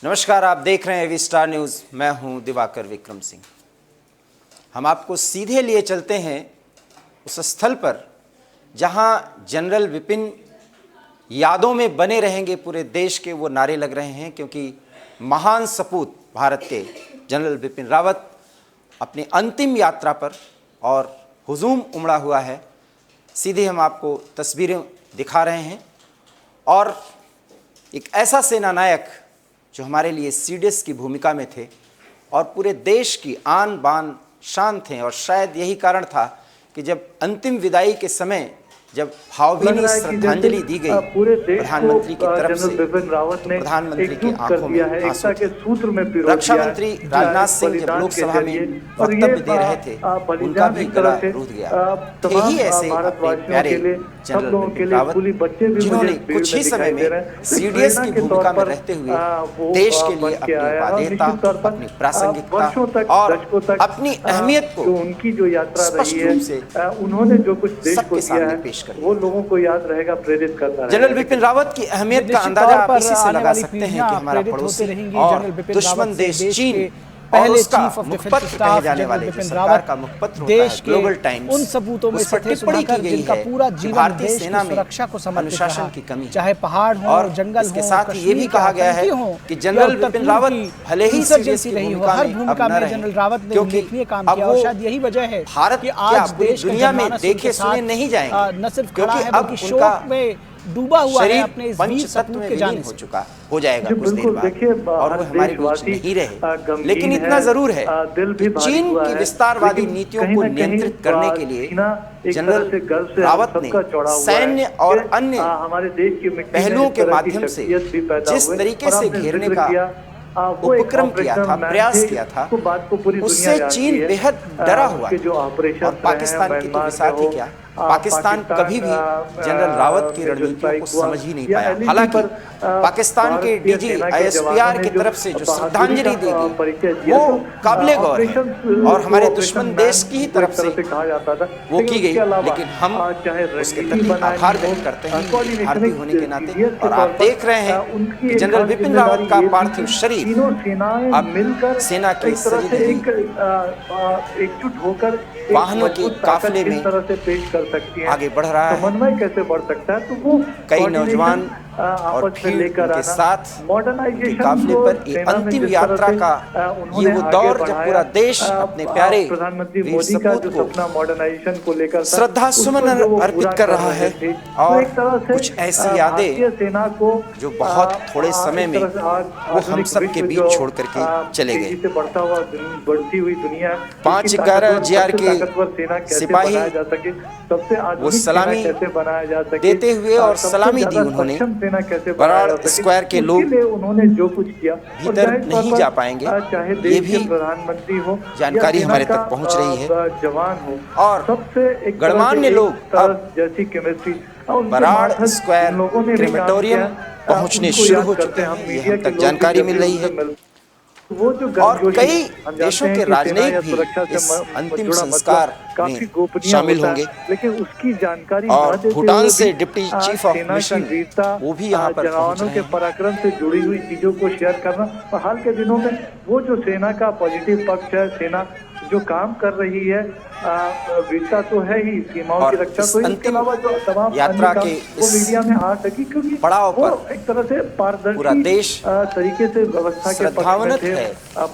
नमस्कार, आप देख रहे हैं वी स्टार न्यूज़। मैं हूं दिवाकर विक्रम सिंह। हम आपको सीधे लिए चलते हैं उस स्थल पर जहां जनरल विपिन यादों में बने रहेंगे पूरे देश के। वो नारे लग रहे हैं क्योंकि महान सपूत भारत के जनरल विपिन रावत अपनी अंतिम यात्रा पर और हुजूम उमड़ा हुआ है। सीधे हम आपको तस्वीरें दिखा रहे हैं और एक ऐसा सेना नायक जो हमारे लिए सीडीएस की भूमिका में थे और पूरे देश की आन बान शान थे। और शायद यही कारण था कि जब अंतिम विदाई के समय जब भावभीनी श्रद्धांजलि दी गई प्रधानमंत्री की तरफ से, प्रधानमंत्री की आंखों में आंसू थे। रक्षा मंत्री राजनाथ सिंह जब लोकसभा में वक्तव्य दे रहे थे, उनका भी गला रूठ गया। थे ही ऐसे अपने प्यारे जनरल विपिन रावत जिन्होंने कुछ ही समय में सीडीएस की भूमिका में रहते हुए देश के लिए अपनी बाध्यता, अपनी प्रासंगिकता और अपनी अहमियत को उनकी जो यात्रा स्पष्ट रही रूप से उन्होंने जो कुछ देश को सबके दिया सामने है पेश कर वो लोगों को याद रहेगा, प्रेरित करता है। जनरल विपिन रावत की अहमियत का अंदाजा आप इसी से लगा सकते हैं कि हमारा पड़ोसी और दुश्मन देश चीन पहले चीफ ऑफ डिफेंस स्टाफ जाने वाले विपिन सरकार रावत का मुखपत्र देश के ग्लोबल टाइम्स उन सबूतों में से थे टिप्पणी की सुधाकर गई जिनका है पूरा कि जीवन भारतीय देश सेना की में सुरक्षा को समर्पित अनुशासन रहा। की कमी, चाहे पहाड़ हो और जंगल इसके हो, साथ ये भी कहा गया है कि जनरल विपिन रावत भले ही सीडीएस की रही हो, भूमिका हर में भूमिका अब न में रहे, जनरल रावत ने क्योंकि उल्लेखनीय काम अब किया वो और शायद यही वजह है भारत कि क्या आज पूरी देश का दुनिया में जनमानस देखे उनके सुने साथ नहीं जाएंगे, न सिर्फ क्योंकि खड़ा है अब बल्कि उनका शोक में डूबा हुआ है शरीर अपने इस वीर पंचतत्व सपूत में के विलीन जाने से। हो जाएगा कुछ देर बिल्कुल, देखिए, बाद और वो हमारे बीच नहीं रहे। लेकिन इतना जरूर है कि चीन की विस्तारवादी नीतियों को नियंत्रित करने के लिए जनरल रावत ने सैन्य और अन्य हमारे देश की पहलुओं के माध्यम से जिस तरीके से घेरने का उपक्रम किया था, प्रयास किया था, उससे चीन बेहद डरा हुआ है। और पाकिस्तान की तो विसात ही क्या, पाकिस्तान कभी भी जनरल रावत की रणनीतियों को समझ ही नहीं पाया। हालांकि पाकिस्तान के डीजी आईएसपीआर की तरफ से जो श्रद्धांजलि दी गई वो काबिले गौर है और हमारे दुश्मन देश की ही तरफ से वो की गई। लेकिन हम उसके प्रति आभार व्यक्त करते हैं भारतीय होने के नाते। और आप देख रहे हैं कि जनरल विपिन रावत का पार्थिव शरीर अब मिलकर सेना की एकजुट होकर वाहनों के काफिले में पेश कर सकती है। आगे बढ़ रहा है। समन्वय कैसे बढ़ सकता है, तो वो कई नौजवान और भीड़ के साथ काफिले पर एक अंतिम यात्रा का ये वो दौर जब पूरा देश अपने प्यारे प्रधानमंत्री वीर मोदी का सपूत जो को सपना मॉडर्नाइजेशन को लेकर श्रद्धा सुमन अर्पित कर रहा है। और कुछ ऐसी यादें सेना को जो बहुत थोड़े समय में वो हम सब के बीच छोड़ करके चले गए। बढ़ती हुई दुनिया 5-11 GR के सिपाही वो सलामी देते हुए और सलामी दी उन्होंने। बराड़ स्क्वायर के लोग उन्होंने जो कुछ किया भीतर नहीं जा पाएंगे, ये भी प्रधानमंत्री हो, जानकारी हमारे तक पहुंच रही है। जवान हो और सबसे गणमान्य लोग अब जैसी केमिस्ट्री बराड़ स्क्वायर क्रेमेटोरियम पहुंचने शुरू हो चुके हैं, ये हम तक जानकारी मिल रही है। वो जो और कई देशों के राजनयिक भी इस अंतिम संस्कार में शामिल होंगे। लेकिन उसकी जानकारी और भूटान से डिप्टी चीफ ऑफ मिशन वो भी यहाँ पर जवानों के पराक्रम से जुड़ी हुई चीजों को शेयर करना। और हाल के दिनों में वो जो सेना का पॉजिटिव पक्ष है, सेना जो काम कर रही है, वीरता तो है ही, सीमाओं की रक्षा तो अंतिम जो तमाम यात्रा के वो मीडिया में आ सकी, क्योंकि पड़ाव वो पर एक तरह से पारदर्शी पूरा देश तरीके से व्यवस्था के श्रद्धावनत है,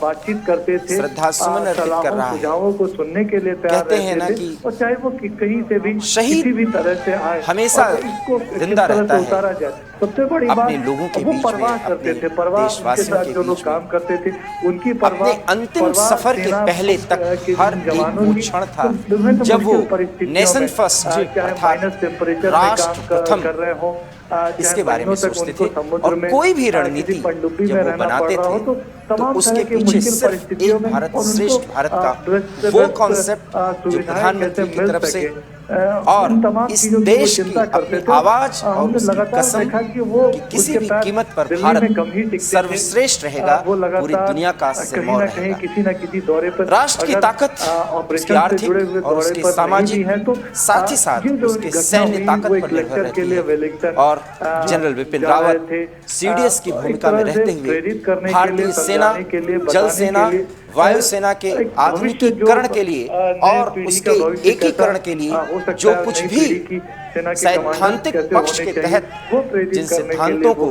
बातचीत करते थे, श्रद्धा सुमन अर्पित कर रहा है। सुझावों को सुनने के लिए तैयार कहते हैं ना रहते थे। कि और चाहे वो कहीं से भी शहीद किसी भी तरह से आए, हमेशा इसको जिंदा रहता है। उतारा जाए। सबसे बड़ी बात, अपने लोगों के वो बीच परवाह में, करते अपने थे, परवाह के साथ जो लोग बीच काम में, करते थे उनकी परवाह, अपने अंतिम सफर के पहले तक हर एक वो क्षण था जब वो नेशन फर्स्ट अर्थात राष्ट्र प्रथम कर रहे हो, इसके बारे में सोचते थे। और कोई भी रणनीति जब वो बनाते थे तो उसके पीछे सिर्फ एक भारत श्रेष्ठ भारत का वो कॉन्सेप्ट जो प्रधानमंत्री की तरफ से और इस देश की अपनी आवाज और उसकी कसम कि किसी भी कीमत पर भारत सर्वश्रेष्ठ रहेगा, पूरी दुनिया का सिरमौर रहेगा। किसी न किसी दौरे पर राष्ट्र की ताकत उसकी आर्थिक और उसके सामाजिक साथ ही साथ उसके सैन्य ताकत पर निर्भर रहती है। और और जनरल विपिन रावत सीडीएस की भूमिका में रहते हुए भारतीय सेना, जल सेना, वायुसेना के आधुनिकीकरण के लिए और उसके एकीकरण के लिए जो कुछ भी सैद्धांतिक पक्ष के तहत जिन सिद्धांतों को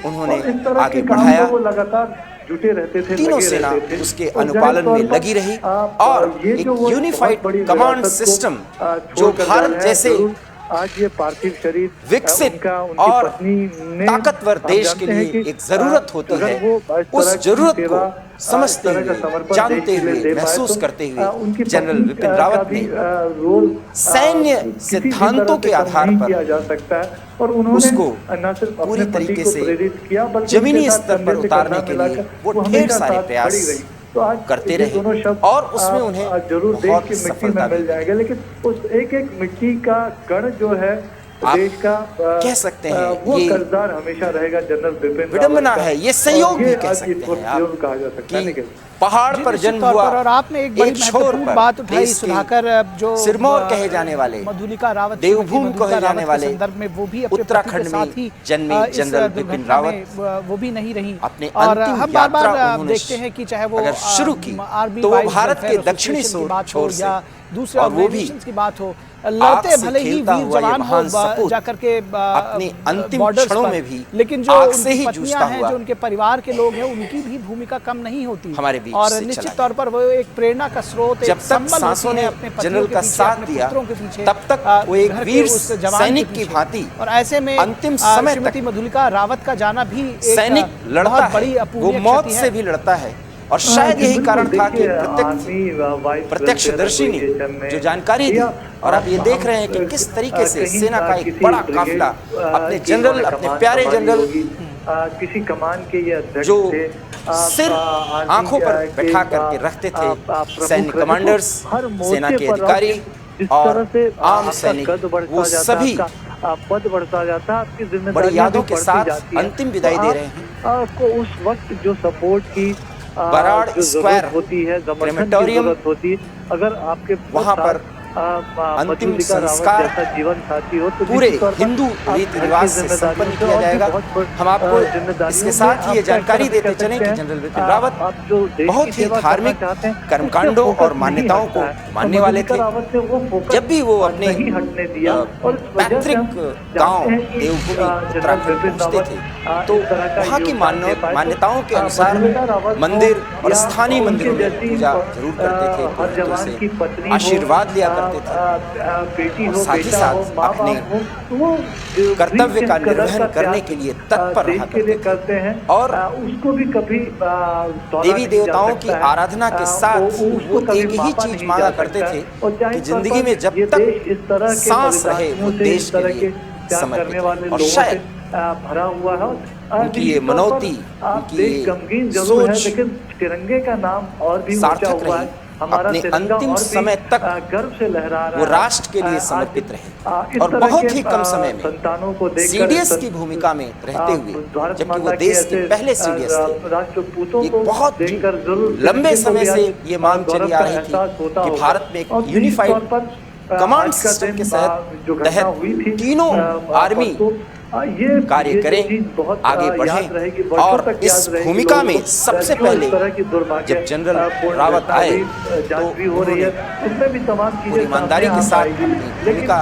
उन्होंने आगे बढ़ाया, जुटे रहते थे, तीनों सेना उसके अनुपालन में लगी रही और एक यूनिफाइड कमांड सिस्टम जो भारत जैसे आज ये पार्थिव शरीर विकसित और ताकतवर देश के लिए एक जरूरत होती है, उस जरूरत को समझते हुए, जानते हुए, महसूस करते हुए जनरल विपिन रावत ने सैन्य सिद्धांतों के आधार पर उसको पूरी तरीके से जमीनी स्तर पर उतारने के लिए वो ढेर सारे प्रयास करते रहे और उसमें उन्हें जरूर देश बहुत की मिट्टी सफलता में मिल जाएगा। लेकिन उस एक एक मिट्टी का कण जो है देश का कह सकते हैं वो ये कर्जदार हमेशा रहेगा जनरल विपिन विडंबना है, ये संयोग भी कह सकते हैं आप कहा जा सकता है। कि पहाड़ पर जन्म तौर हुआ पर, और आपने एक बड़ी महत्वपूर्ण बात उठाई सुधाकर, जो सिरमौर कहे जाने वाले, मधुलिका रावत, देवभूमि कहे जाने वाले संदर्भ में वो भी अपने उत्तराखंड साथ ही में जन्मे जनरल विपिन रावत वो भी नहीं रही अपने और अंतिम हम बार बार यात्रा देखते हैं कि चाहे वो अगर शुरू की तो वो भारत के दक्षिणी छोर से या दूसरे और वो भी की बात हो, लड़ते भले ही खेलता वीर हुआ ये जवान हो महान सपूत जाकर के अपने अंतिम बॉर्डर्स क्षणों पर, में भी लेकिन जो आग उनकी से ही पत्नियां जूझता हैं, हुआ जो उनके परिवार के लोग हैं, उनकी भी भूमिका कम नहीं होती हमारे बीच और से निश्चित चला तौर पर वो एक प्रेरणा का स्रोत, जब तक सांसों ने जनरल का साथ दिया तब तक वो एक वीर सैनिक की भांति और ऐसे में अंतिम समय तक श्रीमती मधुलिका रावत का जाना भी एक सैनिक लड़ता बड़ी है, वो मौत से भी लड़ता है और शायद यही कारण था कि प्रत्यक्षदर्शी ने जो जानकारी दी और आप ये देख रहे हैं कि किस तरीके से सेना का एक बड़ा काफिला अपने जनरल, अपने प्यारे जनरल किसी कमान के ये अध्यक्ष जो थे, सिर आंखों पर बैठा करके रखते थे, सैन्य कमांडर्स, सेना के अधिकारी और आम सैनिक, वो सभी पद बढ़ता जाता, आपकी जिम्मेदारी बड़ी यादों के साथ अंतिम विदाई दे रहे हैं। को उस वक्त जो सपोर्ट की बराड़ स्क्वायर होती है, क्रेमेटोरियम होती, अगर आपके वहां पर अंतिम संस्कार जीवन साथी हो तो पूरे हिंदू रीति रिवाज से संपन्न किया जाएगा। हम आपको इसके साथ ही ये जानकारी देते चलें कि जनरल विपिन रावत बहुत ही धार्मिक कर्मकांडों और मान्यताओं को मानने वाले थे। जब भी वो अपने पैतृक गांव देवभूमि उत्तराखंड पहुंचते थे तो वहाँ की मान्यताओं के अनुसार मंदिर और स्थानीय मंदिरों में पूजा जरूर करते थे, पुरोहितों से आशीर्वाद लिया करते थे और साथ ही साथ अपने कर्तव्य का निर्वहन करने के लिए तत्पर रहा करते हैं और उसको भी कभी देवी देवताओं की आराधना के साथ वो एक ही चीज मांगा करते थे कि जिंदगी में जब तक सांस रहे वो देश के लिए समर्पित, और शायद भरा हुआ है उनकी ये मनौती, उनकी गमगीन जरूर है, लेकिन तिरंगे का नाम और भी सार्थक रही। अपने अंतिम समय तक गर्व से लहरा रहा, वो राष्ट्र के लिए समर्पित रहे और बहुत ही कम समय में सीडीएस की भूमिका में रहते हुए, जबकि वो देश के पहले सीडीएस थे। एक बहुत लंबे समय से ये मांग चली आ रही थी कि भारत में एक यूनिफाइड कमांड सिस्टम के तहत तीनों आर्मी कार्य करें, आगे बढ़ें और इस भूमिका में सबसे पहले जब जनरल रावत आए तो पूरी ईमानदारी के साथ अपनी भूमिका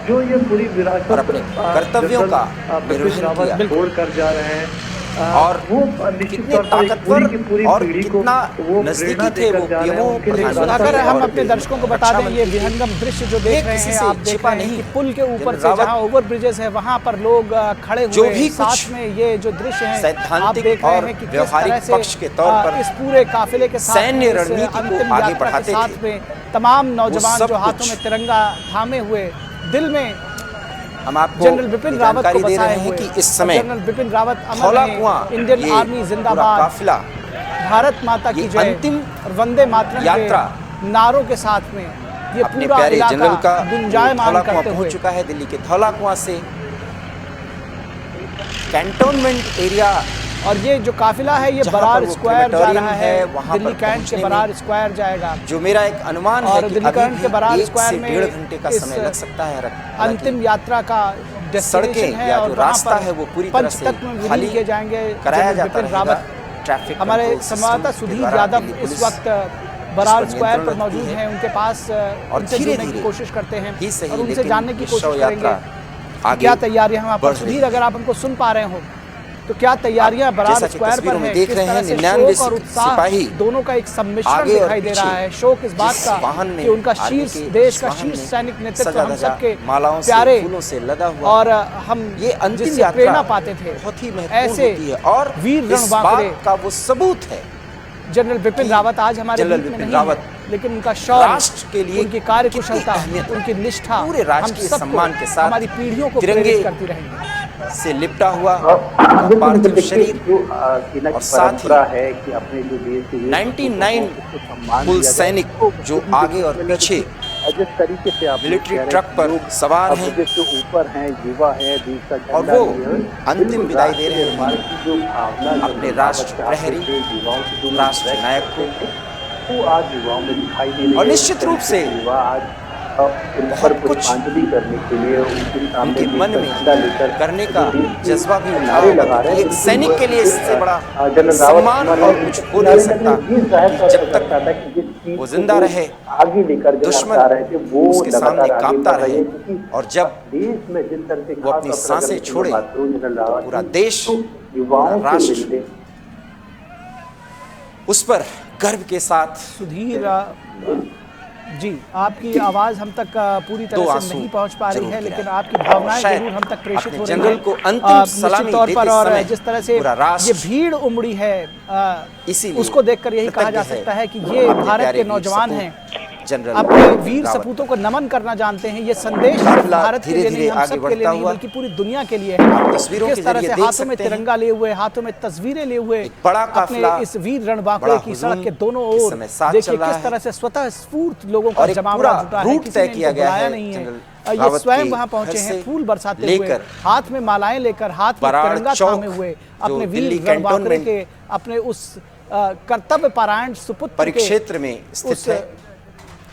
जो ये पूरी विरासत और अपने कर्तव्यों का निर्वहन किया छोड़ कर जा रहे हैं और वो कितने ताकतवर और कितना नजदीकी थे वो पीएमओ प्रधानमंत्री। हम अपने दर्शकों को बता दें, ये विहंगम दृश्य जो देख रहे हैं, आप देख रहे हैं कि पुल के ऊपर से जहां ओवर ब्रिजेस है वहां पर लोग खड़े हुए हैं, साथ में ये जो दृश्य है आप देख रहे हैं कि किस तरह से पक्ष के तौर पर इस पूरे काफिले के साथ सैन्य रणनीति को आगे बढ़ाते थे। साथ में तमाम नौजवान जो हाथों में तिरंगा थामे हुए, दिल में हम आपको जनरल विपिन रावत जानकारी को दे रहे बसाए हैं हुए कि इस समय जनरल विपिन रावत धौला कुआं, इंडियन आर्मी जिंदाबाद, काफिला, भारत माता की जय अंतिम और वंदे मातरम यात्रा के नारों के साथ में ये अपने पूरा प्यारे जनरल इलाका का गुंजायमान धौला कुआं करते हुए पहुंच चुका है। दिल्ली के धौला कुआं से कैंटोनमेंट एरिया और ये जो काफिला है ये बरार स्क्वायर जा रहा है, वहाँ दिल्ली पर कैंट के बरार स्क्वायर जाएगा। जो मेरा एक अनुमान है और कि दिल्ली अभी कैंट के बरार भी 1 स्क्वायर से में 1.5 घंटे का इस समय लग सकता है। अंतिम यात्रा का सड़कें या जो रास्ता है वो पूरी तरह से खाली किए जाएंगे। कराया जाता रहेगा। ट्रैफिक हमारे संवाददाता सुधीर यादव इस वक्त बराड़ स्क्वायर पर मौजूद हैं, उनके पास उनसे जुड़ने की कोशिश करते हैं और उनसे जानने की कोशिश करेंगे क्या तैयारियां हैं वहाँ पर। सुधीर, अगर आप हमको सुन पा रहे हो तो क्या तैयारियां बराड़ स्क्वायर पर हैं? देख रहे हैं 99 और उत्साह दोनों का एक सम्मिश्रण दिखाई दे रहा है। शोक इस बात का कि उनका शीर्ष देश का शीर्ष सैनिक नेतृत्व हम सबके प्यारे और हम ये अंतिम प्रेरणा पाते थे, बहुत ही ऐसे और वीर रणबांकुरे का वो सबूत है। जनरल बिपिन रावत आज हमारे बीच में नहीं है, लेकिन उनका शौर्य, राष्ट्र के लिए उनकी कार्यकुशलता, उनकी निष्ठा पूरे राष्ट्रीय सम्मान के साथ हमारी पीढ़ियों को प्रेरित करती रहेंगी। से लिपटा हुआ पार्थिव शरीर और साथ ही है कि अपने जो देश के 99 पुलिस सैनिक जो आगे और पीछे जिस तरीके से आप मिलिट्री ट्रक पर सवार हैं, जो ऊपर हैं, युवा है, देश का झंडा और वो अंतिम विदाई दे रहे हैं जो भावना अपने राष्ट्र प्रहरी, राष्ट्र नायक को। वो आज युवाओं में दिखाई दे रही और निश्चित रूप से युवा आज बहुत कुछ करने के लिए उनके मन में करने का जज्बा भी उठा होगा। एक सैनिक के लिए इससे बड़ा सम्मान और कुछ हो नहीं सकता कि जब तक वो जिंदा रहे, आगे लेकर दुश्मन उसके सामने कांपता रहे, और जब देश में जिस तरह से वो अपनी सांसें छोड़े पूरा देश, युवाओं राष्ट्र उस पर गर्व के साथ। सुधीर जी, आपकी आवाज हम तक पूरी तरह से नहीं पहुंच पा रही है, लेकिन आपकी भावनाएं जरूर हम तक प्रेषित हो रही हैं। जनरल को अंतिम सलामी तौर पर, और देते जिस तरह से ये भीड़ उमड़ी है, उसको देखकर यही कहा जा सकता है कि ये भारत के नौजवान हैं, अपने वीर सपूतों को नमन करना जानते हैं। ये संदेश सिर्फ भारत के लिए नहीं, हम सब के लिए नहीं, बल्कि पूरी दुनिया के लिए है। किस तरह से हाथों में तिरंगा लिए हुए, हाथों में तस्वीरें लिए हुए अपने इस वीर रणबांकुरे की सड़क के दोनों ओर देखिए किस तरह से स्वतः स्फूर्त लोगों का जमावड़ा जुटा है, किसी ने इनको बुलाया नहीं है। ये स्वयं वहां पहुंचे हैं, फूल बरसाते हुए, हाथ में मालाएं लेकर, हाथ में तिरंगा थामे हुए, अपने वीर रणबांकुरे के, अपने उस कर्तव्य परायण सुपुत्र परिक्षेत्र में स्थित है,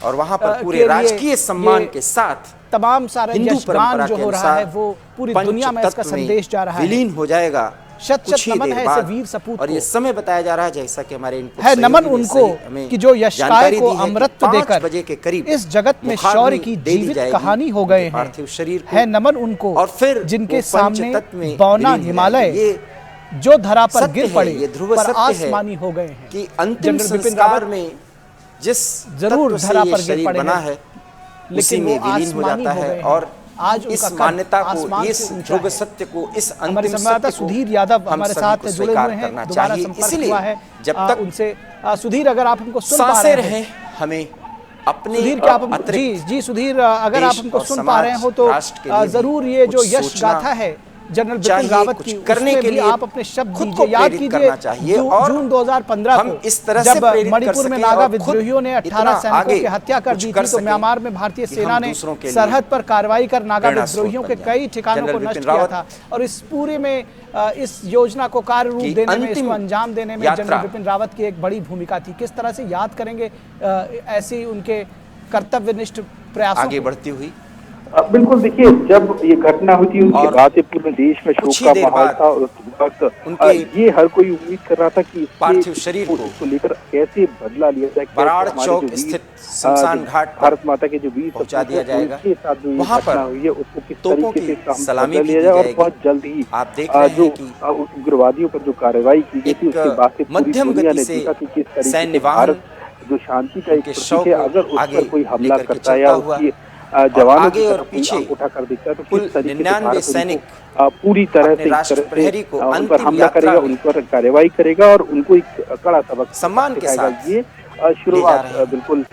और वहां पर पूरे राजकीय सम्मान के साथ तमाम सारे यशगान जो हो रहा है वो पूरी दुनिया में इसका संदेश जा रहा है, विलीन हो जाएगा। शत नमन है ऐसे वीर सपूत और ये समय बताया जा रहा है, जैसा कि हमारे है नमन उनको कि जो यशकाय को अमृत देकर 5 बजे के करीब इस जगत में शौर्य की जीवित कहानी हो गए हैं। पार्थिव शरीर है नमन उनको, और फिर जिनके सामने बौना हिमालय जो धरा पर गिर पड़े, पर आसमानी हो गए हैं कि अंतिम संस्कार में जिस जरूर धरा पर गिर पड़े बना है, लेकिन वो विलीन हो जाता है। और आज इस मान्यता को, इस ध्रुव सत्य को, इस अंतिम सत्य को सुधीर यादव हमारे साथ जुड़े हुए हैं, दोबारा संपर्क हुआ है जब तक उनसे। सुधीर, अगर आप हमको सुन पा रहे हैं, हमें अपने सुधीर, क्या आप जी सुधीर, अगर आप हमको सुन पा रहे हो तो जरूर ये जो यश गाथा है जनरल बिपिन रावत की, करने के लिए आप अपने शब्द दीजिए, याद कीजिए जून 2015 को जब मणिपुर में नागा विद्रोहियों ने 18 सैनिकों की हत्या कर दी थी, तो म्यांमार में भारतीय सेना ने सरहद पर कार्रवाई कर नागा विद्रोहियों के कई ठिकानों को नष्ट किया था। और इस पूरे में इस योजना को कार्य रूप देने में, इसको अंजाम देने में जनरल बिपिन रावत की एक बड़ी भूमिका थी। किस तरह से याद करेंगे ऐसी उनके कर्तव्यनिष्ठ प्रयासों आगे बढ़ती हुई? बिल्कुल, देखिए, जब ये घटना हुई थी उसके बाद से पूरे देश में शोक का माहौल था, और उस वक्त ये हर कोई उम्मीद कर रहा था कि पार्थिव शरीर को लेकर कैसे बदला लिया जाए, बराड़ चौक स्थित शमशान घाट भारत माता के जो वीर पहुंचा दिया जाएगा, के साथ जो वहां पर हुई है उसको किस तरीके से सलामी लिया जाए, और बहुत जल्द ही आप देख रहे हैं कि उग्रवादियों पर जो कार्रवाई की गई थी उसके बाद से मध्यम गति से सैन्य वाहन जो शांति का एक प्रतीक है, अगर उस पर कोई हमला करता है या उसकी जवानों आगे और पीछे उठा कर देखता है, तो कुल 99 सैनिक पूरी तरह से राष्ट्र प्रहरी को उन पर हमला करेगा, उन पर कार्रवाई करेगा और उनको एक कड़ा सबक सम्मान के साथ ये शुरुआत बिल्कुल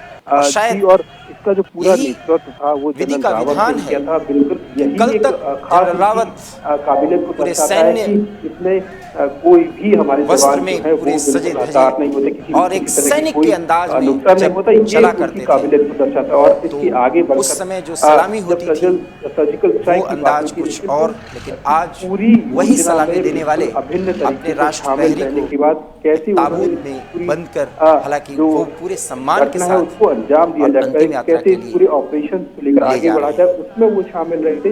शायद और इसका जो पूरा नेतृत्व था वो विधि का विधान है। था। बिल्कुल कल तक जनरल रावत काबिलियत को पूरे सैन्य इसमें कोई भी हमारे वस्त्र में पूरे सजे धजे नहीं होते, और एक सैनिक के अंदाज में नुकसान नहीं होता, चला करते काबिलियत को दर्शाता। और इसके आगे बढ़कर उस समय जो सलामी होती थी सर्जिकल स्ट्राइक वो अंदाज कुछ और, लेकिन आज वही सलामी देने वाले अपने राष्ट्र प्रहरी के बाद कैसे ताबूत में बंद कर, हालांकि वो पूरे सम्मान के साथ उसको अंजाम दिया जाता है, कैसे पूरे ऑपरेशन को लेकर आगे बढ़ा जाए, उसमें वो शामिल रहे थे।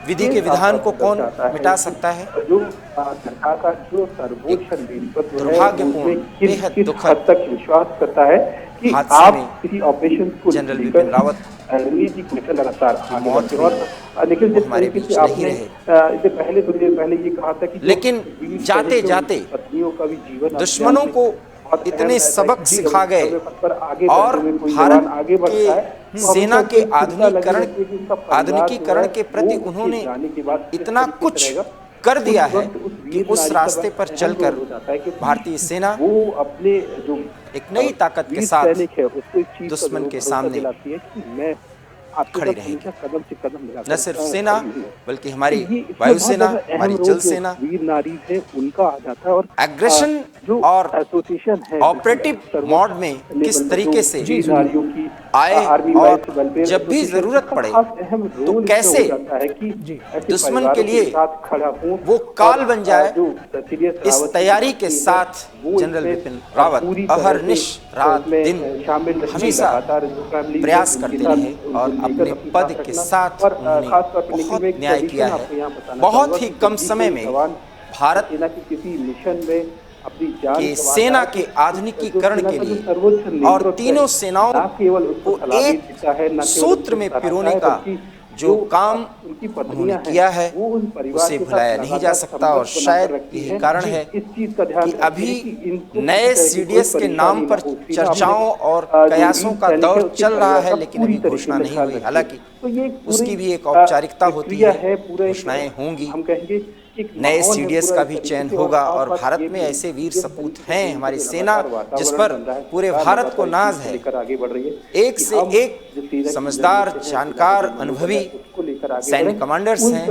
विधि के विधान को कौन मिटा सकता है? जो सरकार का जो सर्वोच्च नेतृत्व है दुर्भाग्यपूर्ण, बेहद किस दुखद हद तक विश्वास करता है कि आप किसी ऑपरेशन को जनरल बिपिन रावत रणनीति को लगातार आगे बढ़ते हैं। और लेकिन जिस तरीके से आपने इससे पहले ये कहा था कि लेकिन जाते जाते पत्नियों का भी जीवन दुश्मनों को इतने सबक सिखा गए और भारत के सेना के आधुनिकीकरण के प्रति उन्होंने इतना कुछ कर दिया है कि उस रास्ते पर चलकर भारतीय सेना वो अपने जो एक नई ताकत के साथ दुश्मन के सामने खड़ी रहेगी। कदम से कदम न सिर्फ सेना बल्कि हमारी वायुसेना, हमारी जल सेना, वीर नारी है उनका आ जाता है। और एग्रेशन और एसोसिएशन है ऑपरेटिव मोड में किस तरीके से नारियों की आए और जब भी जरूरत पड़े तो कैसे दुश्मन के लिए वो काल बन जाए, इस तैयारी के साथ जनरल बिपिन रावत अहरनिश रात दिन हमेशा प्रयास करते रहे और अपने पद के साथ उन्होंने बहुत न्याय किया है। बहुत ही कम समय में भारत किसी मिशन में कि सेना के आधुनिकीकरण के लिए और तीनों सेनाओं को एक सूत्र में पिरोने का जो काम उन्होंने किया है उसे भुलाया नहीं जा सकता। और शायद यही कारण है कि अभी नए सीडीएस के नाम पर चर्चाओं और कयासों का दौर चल रहा है, लेकिन अभी घोषणा नहीं हुई। हालांकि उसकी भी एक औपचारिकता होती है, घोषणाएं होंगी, नए सीडीएस का भी चयन होगा और भारत में ऐसे वीर सपूत हैं हमारी सेना जिस पर पूरे भारत को नाज है। एक से एक समझदार, जानकार, अनुभवी सैन्य कमांडर्स हैं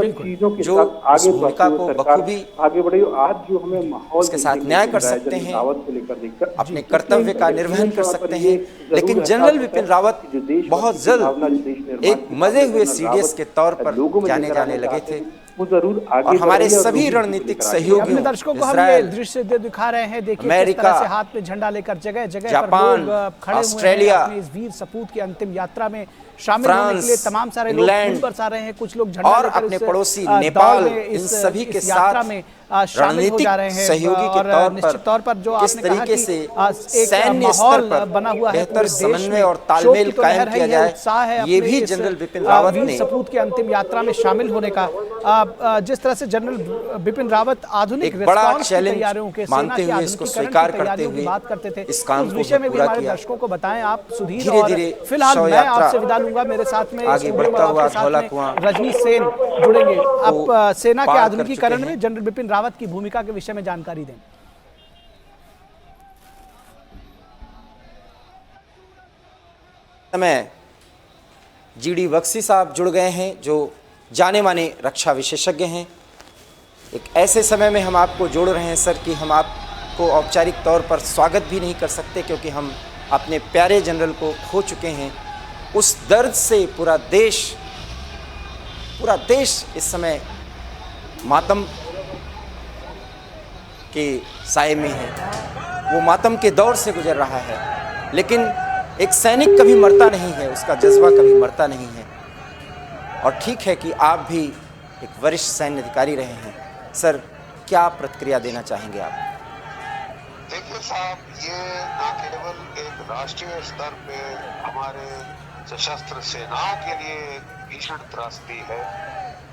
जो उस भूमिका को बखूबी आगे बढ़े। आज जो हमें माहौल उसके साथ न्याय कर सकते हैं, अपने कर्तव्य का निर्वहन कर सकते हैं। लेकिन जनरल बिपिन रावत बहुत जल्द एक मजे हुए सीडीएस के तौर पर जाने लगे थे वो जरूर आगे और हमारे सभी रणनीतिक सहयोगियों, दर्शकों को हम ये दृश्य दिखा रहे हैं। देखिए अमेरिका से हाथ में झंडा लेकर जगह जगह जापान, खड़े ऑस्ट्रेलिया, हुए हैं इस वीर सपूत की अंतिम यात्रा में शामिल होने के लिए। तमाम सारे लोग फूल बरसा रहे हैं, कुछ लोग झंडा और लेकर अपने पड़ोसी नेपाल, इन सभी के साथ में शामिल हो जा रहे हैं सहयोगी के निश्चित तौर पर जो किस आपने कहा तरीके कि से एक सैन्य माहौल स्तर पर बना हुआ है, बेहतर समन्वय और तालमेल कायम किया जाए, ये भी जनरल बिपिन रावत ने सपूत की अंतिम यात्रा में शामिल होने का जिस तरह से जनरल बिपिन रावत आधुनिक एक बड़ा रिस्पांस की चैलेंज तैयारियों के मानते हुए इसको स्वीकार करते हुए बात करते थे, इस काम उस को विषय में भी पूरा हमारे किया। दर्शकों को बताएं आप सुधीर। धीरे और धीरे फिलहाल शव मैं यात्रा आपसे विदा लूंगा, मेरे साथ में आगे बढ़ता हुआ धौला कुआं रजनी सेन जुड़ेंगे। आप सेना के पार कर आधुनिकीकरण चुके हैं। में जनरल बिपिन रावत की भूमिका के विषय में जानकारी दें। समय जीडी बख्शी साहब जुड़ गए हैं जो जाने माने रक्षा विशेषज्ञ हैं। एक ऐसे समय में हम आपको जोड़ रहे हैं सर कि हम आपको औपचारिक तौर पर स्वागत भी नहीं कर सकते क्योंकि हम अपने प्यारे जनरल को खो चुके हैं। उस दर्द से पूरा देश इस समय मातम के साए में है, वो मातम के दौर से गुजर रहा है। लेकिन एक सैनिक कभी मरता नहीं है, उसका जज्बा कभी मरता नहीं है। और ठीक है कि आप भी एक वरिष्ठ सैन्य अधिकारी रहे हैं। सर, क्या प्रतिक्रिया देना चाहेंगे आप? देखिए साहब, ये न केवल एक राष्ट्रीय स्तर पे हमारे सशस्त्र सेनाओं के लिए भीषण त्रासदी है,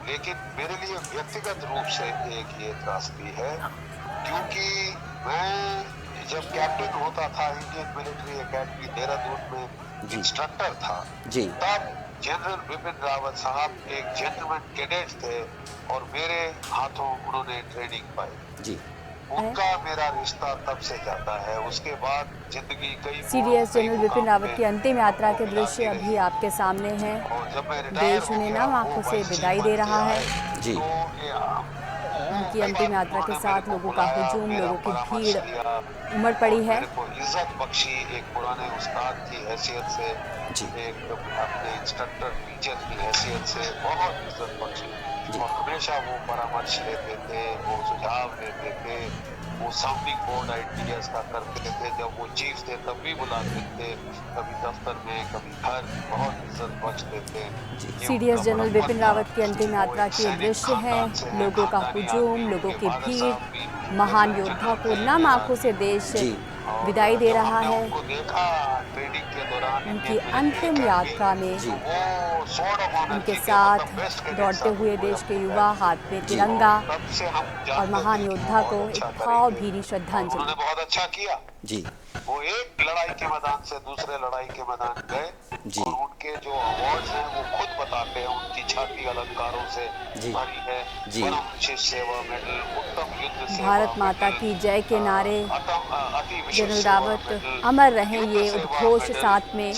लेकिन मेरे लिए व्यक्तिगत रूप से एक ये त्रासदी है क्योंकि मैं जब कैप्टन होता था इंडियन मिलिट्री एकेडमी देहरादून में इंस्ट्रक्टर था जी, तब जनरल बिपिन रावत साहब एक जेंटलमैन कैडेट थे और मेरे हाथों उन्होंने ट्रेनिंग पाई जी। उनका मेरा रिश्ता तब से जाता है। उसके बाद जिंदगी कई सीडीएस जनरल बिपिन रावत की अंतिम यात्रा के दृश्य अभी आपके सामने हैं। देश उन्हें नम आंखों से विदाई दे रहा है जी। उनकी अंतिम यात्रा के साथ लोगों का हुजूम, लोगों की भीड़ उमड़ पड़ी है। इज्जत बख्शी एक पुराने उस्ताद की हैसियत से जी, एक अपने इंस्ट्रक्टर टीचर की हैसियत से बहुत इज्जत बख्शी। और हमेशा वो परामर्श लेते थे, वो सुझाव देते थे, वो साउंडिंग बोर्ड आइडियाज का करते थे। जब वो चीफ थे तब भी बुलाते थे, कभी दफ्तर में, कभी घर, बहुत इज्जत बख्शते थे। सीडीएस जनरल बिपिन रावत की अंतिम यात्रा के दृश्य हैं, लोगों का हुजूम, लोगों की भीड़, महान योद्धा को नम आंखों से देश विदाई दे रहा है। उनकी अंतिम यात्रा में उनके साथ दौड़ते हुए देश के युवा, हाथ में तिरंगा, और महान योद्धा को एक भावभीनी श्रद्धांजलि। उन्होंने बहुत अच्छा किया जी। वो एक लड़ाई के मैदान से दूसरे लड़ाई के मैदान गए और उनके जो अवार्ड्स हैं वो खुद बताते हैं, उनकी छाती अलंकारों से भरी है। परम विशेष सेवा मेडल, उत्तम युद्ध सेवा, भारत माता की जय के नारे, जनरल रावत अमर रहे, ये उद्घोष साथ में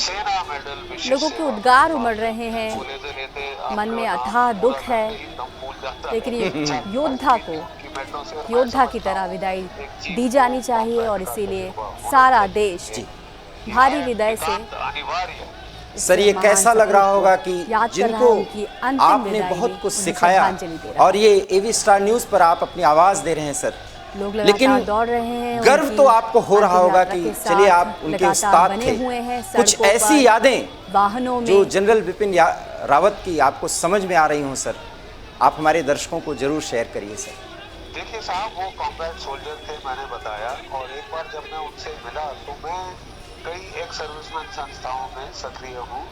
लोगों के उद्गार उमड़ रहे हैं। मन में अथाह दुख है, लेकिन ये योद्धा को योद्धा की तरह विदाई दी जानी चाहिए और इसीलिए सारा देश भारी हृदय से सर ये कैसा लग रहा होगा कि जिनको आपने बहुत कुछ सिखाया और ये एवी स्टार न्यूज़ पर आप अपनी आवाज दे रहे हैं सर, लेकिन दौड़ रहे हैं, गर्व तो आपको हो रहा होगा कि चलिए आप उनके उस्ताद थे। कुछ ऐसी यादें वाहनों में जो जनरल बिपिन रावत की आपको समझ में आ रही हो सर, आप हमारे दर्शकों को जरूर शेयर करिए सर। देखिए साहब, वो कॉम्बैट सोल्जर थे, मैंने बताया, और एक बार जब मैं उनसे मिला तो मैं कई एक सर्विसमैन संस्थाओं में सक्रिय हूँ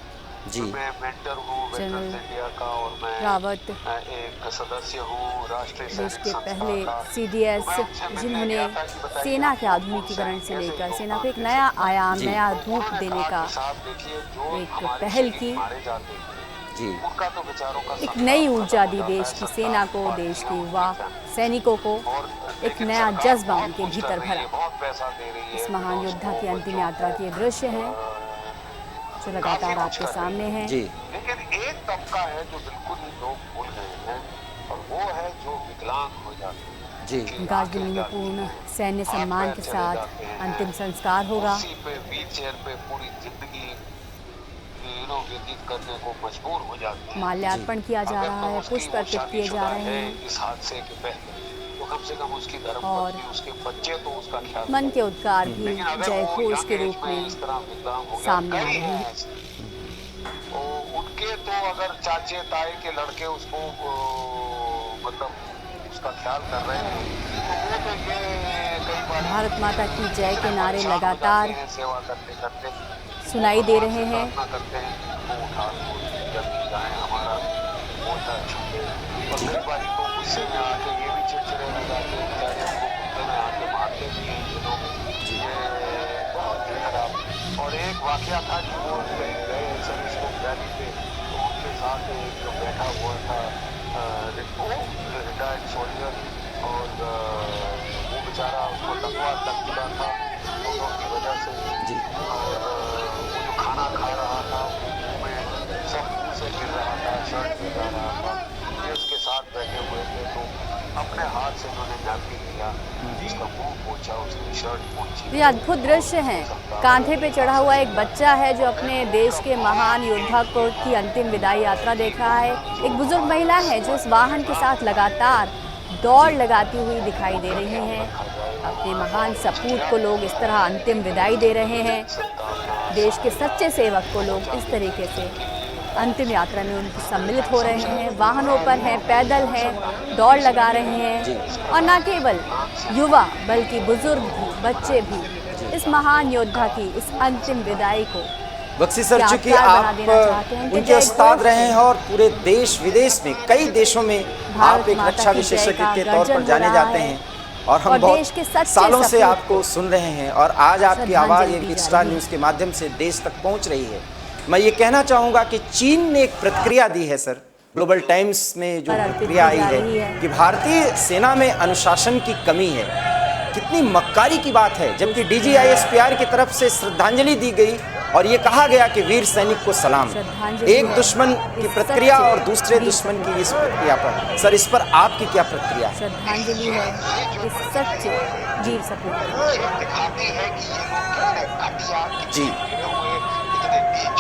जी। मैं मेंटर हूँ वेटरन्स इंडिया का, और मैं रावत एक सदस्य हूँ राष्ट्रीय देश के पहले सीडीएस, जिन्होंने सेना के आधुनिकीकरण से लेकर सेना को एक नया आयाम, नया रूप देने का एक पहल की, उनका तो विचारों का एक नई ऊर्जा दी देश की सेना को, देश के युवा सैनिकों को एक नया जज्बा उनके भीतर भरा। इस महान योद्धा की अंतिम यात्रा के दृश्य हैं जो लगातार आपके सामने हैं। लेकिन एक तबका है जो बिल्कुल ही लोग भूल गए हैं, और वो है जो विकलांग हो जाते हैं जी। गाजनी में पूर्ण सैन्य सम्मान के साथ अंतिम संस्कार होगा। व्हील चेयर पे पूरी जिंदगी व्यतीत करने को मजबूर हो जाते हैं। माल्यार्पण किया जा रहा है, पुष्प अर्पित किए जा रहे हैं इस हादसे के पहले, तो कम से कम उसकी और धर्मपत्नी, उसके बच्चे तो उसका ख्याल मन के उद्गार भी जय घोष के रूप में सामने आ रहे हैं। उनके तो अगर चाचे ताए के लड़के उसको मतलब उसका ख्याल कर रहे हैं, तो वो तो ये कई बार भारत माता की जय के नारे लगातार सेवा करते करते सुनाई दे रहे हैं। करते हैं वो उठा जल्दी जाए, हमारा मोर्चा छूटे, और कई बार तो गुस्से में आके ये भी चिड़चिड़े हो जाते हैं, बेचारे हमको गुस्से में आके मारते भी हैं ये लोग, ये बहुत ही खराब। और एक वाकया था कि वो गए सर्विस को रैली पे, तो उनके साथ एक जो बैठा हुआ था रिटायर्ड सोल्जर, और वो बेचारा उसको लकवा लग चुका था लोगों की वजह से, और वो जो खाना खा रहा था मुंह में सब मुंह से गिर रहा था, शर्ट गिर रहा था, ये उसके साथ बैठे हुए थे, तो अपने हाथ से उन्होंने नैपकिन लिया, उसका मुंह पोंछा, उसकी शर्ट पोंछी। ये अद्भुत दृश्य हैं। कांधे पे चढ़ा हुआ एक बच्चा है जो अपने देश के महान योद्धा को की अंतिम विदाई यात्रा देख रहा है। एक बुजुर्ग महिला है जो इस वाहन के साथ लगातार दौड़ लगाती हुई दिखाई दे रही हैं। अपने महान सपूत को लोग इस तरह अंतिम विदाई दे रहे हैं। देश के सच्चे सेवक को लोग इस तरीके से अंतिम यात्रा में उनकी सम्मिलित हो रहे हैं। वाहनों पर हैं, पैदल हैं, दौड़ लगा रहे हैं, और न केवल युवा बल्कि बुजुर्ग भी, बच्चे भी इस महान योद्धा की इस अंतिम विदाई को बख्शी सर, चूंकि आप उनके उस्ताद रहे हैं और पूरे देश विदेश में कई देशों में आप एक रक्षा विशेषज्ञ के तौर पर जाने जाते हैं, और हम बहुत सालों से आपको सुन रहे हैं, और आज आपकी आवाज़ एवी स्टार न्यूज़ के माध्यम से देश तक पहुंच रही है। मैं ये कहना चाहूँगा कि चीन ने एक प्रतिक्रिया दी है सर, ग्लोबल टाइम्स में जो प्रतिक्रिया आई है कि भारतीय सेना में अनुशासन की कमी है। कितनी मक्कारी की बात है, जबकि DGISPR की तरफ से श्रद्धांजलि दी गई और ये कहा गया कि वीर सैनिक को सलाम। एक दुश्मन की प्रतिक्रिया और दूसरे दुश्मन की इस प्रतिक्रिया पर सर, इस पर आपकी क्या प्रतिक्रिया है? श्रद्धांजलि है इस सच्चे वीर सपूत दिखाती है कि ये लोग कितने घटिया जी इतने नीच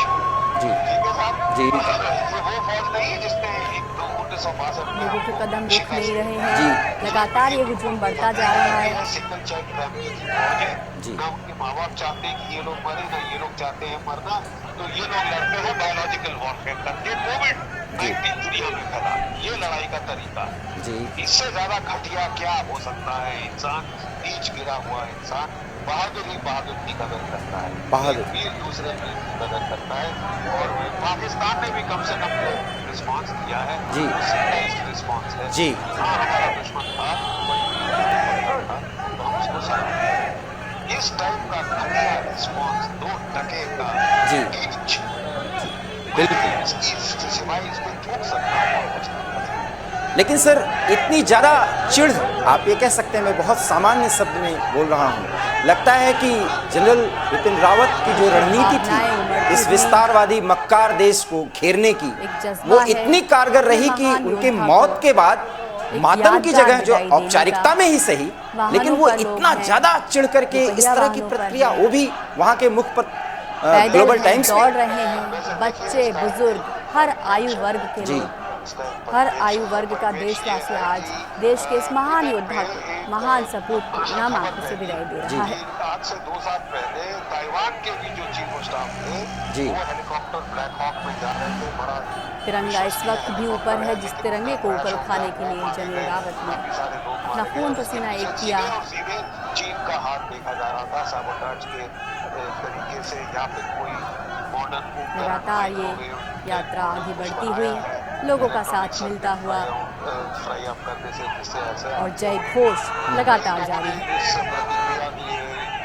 जी ठीक है साहब। जी। ये वो फौज नहीं है जिसने 1962 में लोगों के कदम रुक नहीं रहे हैं, लगातार ये हुजूम बढ़ता जा रहा है। सिंगल चाइल्ड फैमिली की फौज है, जी। ना उनके माँ बाप चाहते हैं कि ये लोग मरे, ना ये लोग चाहते हैं मरना, तो ये लोग लड़ते हैं बायोलॉजिकल वॉरफेयर करके। कोविड-19 दुनिया में फैला, ये लड़ाई का तरीका जी। इससे ज्यादा घटिया क्या हो सकता है? इंसान, नीच गिरा हुआ इंसान बहादुर ही बहादुर की कदर करता है, बहादुर वीर दूसरे वीर की कदर करता है। और पाकिस्तान ने भी कम से कम रिस्पॉन्स दिया है जी। रिस्पॉन्स है जी। हाँ, हमारा दुश्मन था, तो हम उसको सलाम करते। इस टाइप का घटिया रिस्पॉन्स 2 टके का जी। नीच, बिल्कुल। इसके सिवाय इसमें थूक सकता है। लेकिन सर इतनी ज़्यादा चिढ़, आप ये कह सकते हैं, मैं बहुत सामान्य शब्द में बोल रहा हूँ, लगता है कि जनरल बिपिन रावत की जो रणनीति थी इस विस्तारवादी मक्कार देश को घेरने की, वो इतनी कारगर रही कि उनके मौत के बाद मातम की जगह जो औपचारिकता में ही सही, लेकिन वो इतना ज़्यादा चिढ़ करके इस तरह की प्रक्रिया, वो भी वहाँ के मुख पर ग्लोबल टाइम्स दौड़ रहे हैं बच्चे बुजुर्ग, हर आयु वर्ग के लोग, हर आयु वर्ग का देशवासी आज देश के इस महान योद्धा को, महान सपूत को नाम आंखों से विदाई दे रहा है। आज से 2 साल पहले ताइवान के भी जो चीफ ऑफ स्टाफ थे, वो हेलीकॉप्टर ब्लैक हॉक में जा रहे थे। बड़ा तिरंगा इस वक्त भी ऊपर है, जिस तिरंगे को ऊपर उठाने के लिए जनरल रावत ने अपना खून पसीना एक किया। सीधे चीन का हाथ देखा जा रहा था साबोटाज के तरीके से, या फिर कोई मॉडर्न। लगातार ये यात्रा आगे बढ़ती हुई, लोगों का साथ मिलता हुआ और जय घोष लगातार जारी है।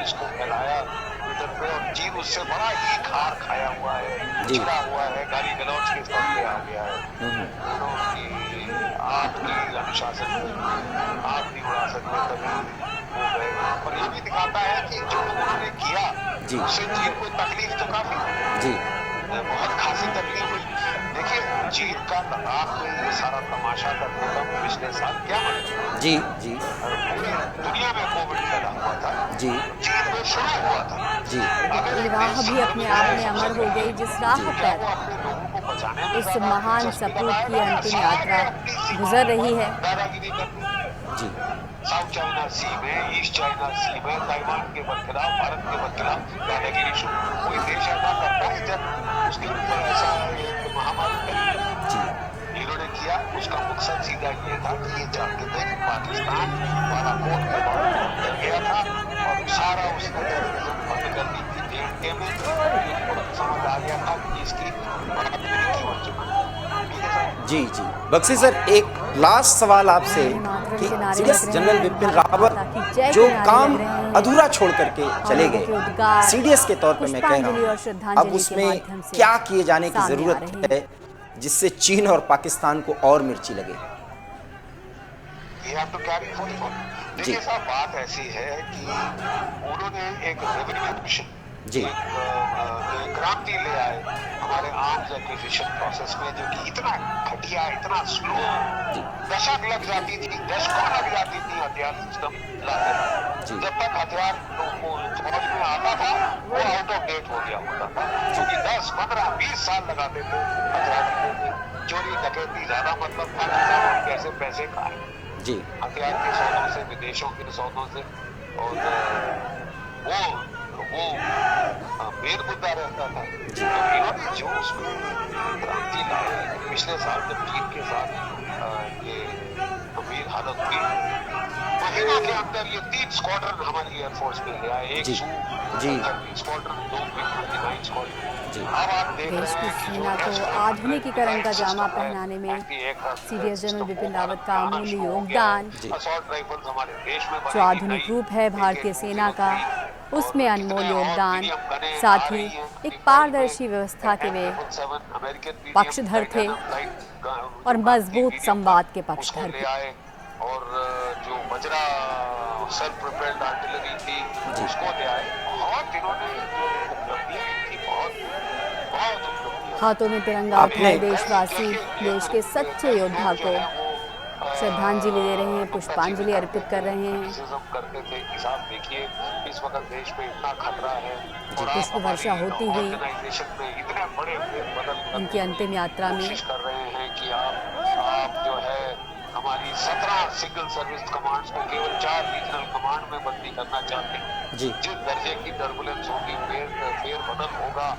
इसको फैलाया ट्विटर पे, और चीन उससे बड़ा ही खार खाया हुआ है, चिढ़ा हुआ है, गाली गलौज के स्तर पे आ गया है। आपकी अनुशासन आप नहीं उड़ा सकते, तभी हो गए। और ये भी दिखाता है कि जो उन्होंने किया उससे चीन को तकलीफ तो काफी जी, बहुत खासी तकलीफ हुई। देखिए, चीन का लद्दाख में ये सारा तमाशा करने का पिछले साल क्या मतलब जी जी, पूरी दुनिया में कोविड फैला हुआ था जी, चीन में शुरू हुआ था जी। ये राह भी अपने आप में अमर हो गई, जिस राह पर इस महान सपूत की अंतिम यात्रा गुजर रही है। दादागिरी करनी जी, साउथ चाइना सी में, ईस्ट चाइना सी में ताइवान के बरखिलाफ, भारत के बरखिलाफ दादागिरी शुरू। कोई देश ऐसा करता है जब उसके ऊपर ऐसा एक महामारी जी इन्होंने किया। उसका मकसद सीधा ये था कि ये चाहते थे कि पाकिस्तान वाला कोट में कर गया था और सारा उसने टेररिज्म बंद कर दी थी। DMK में समझ आ गया था कि इसकी जी जी। बख्शी सर, एक लास्ट सवाल आपसे कि जनरल बिपिन रावत जो काम अधूरा छोड़ करके चले गए, सीडीएस के तौर पे मैं कह रहा हूँ, अब उसमें क्या किए जाने की जरूरत है जिससे चीन और पाकिस्तान को और मिर्ची लगे? देखिए साहब, बात ऐसी है कि उन्होंने एक रेवोल्यूशन जी क्रांति ले आए हमारे आर्म्स एक्विजिशन प्रोसेस में, जो कि इतना घटिया, इतना स्लो, दशक लग जाती थी, दशकों लग जाती थी हथियार सिस्टम लाते। जब तक हथियार फौज में आता था वो आउट ऑफ डेट हो गया होता था, क्योंकि 10, 15, 20 साल लगाते थे हथियार। चोरी डकैती ज्यादा मतलब था कि कैसे पैसे खाए जी, हथियार के सौदों से, विदेशों के सौदों से, और वो मेन मुद्दा रहता था। तो इन्होंने जो उसमें क्रांति लाई पिछले साल जब चीन के साथ ये गंभीर हालत हुई, महीना के अंदर ये 3 स्क्वाड्रन हमारी एयरफोर्स में ले आए, एक जी स्क्वाड्रन, 2 MiG-29 स्क्वाड्रन। अब आप देख देश की सेना को आधुनिकीकरण का जामा पहनाने में सीडीएस जनरल बिपिन रावत का अमूल्य योगदान, जो आधुनिक रूप है भारतीय सेना का, उसमें अनमोल योगदान, साथ ही एक पारदर्शी व्यवस्था के वे पक्षधर थे और मजबूत संवाद के पक्षधर थे। और जो वज्रा सेल्फ प्रोपेल्ड आर्टिलरी थी उसको ले आए। बहुत इन्होंने उपलब्धियां की, बहुत हाथों में तिरंगा उठाए देशवासी देश के सच्चे योद्धा को श्रद्धांजलि दे रहे हैं, पुष्पांजलि अर्पित कर रहे हैं। करते थे कि साहब देखिए इस वक्त देश में इतना खतरा है, पुष्प वर्षा होती हुई ऑर्गेनाइजेशन में इतने बड़े बदल उनकी अंतिम यात्रा में कोशिश कर रहे हैं कि आप जो है हमारी 17 सिंगल सर्विस कमांड्स को केवल 4 रीजनल कमांड में बंदी करना चाहते हैं। जी। जिस दर्जे की टर्बुलेंस होगी, फेर बदल होगा,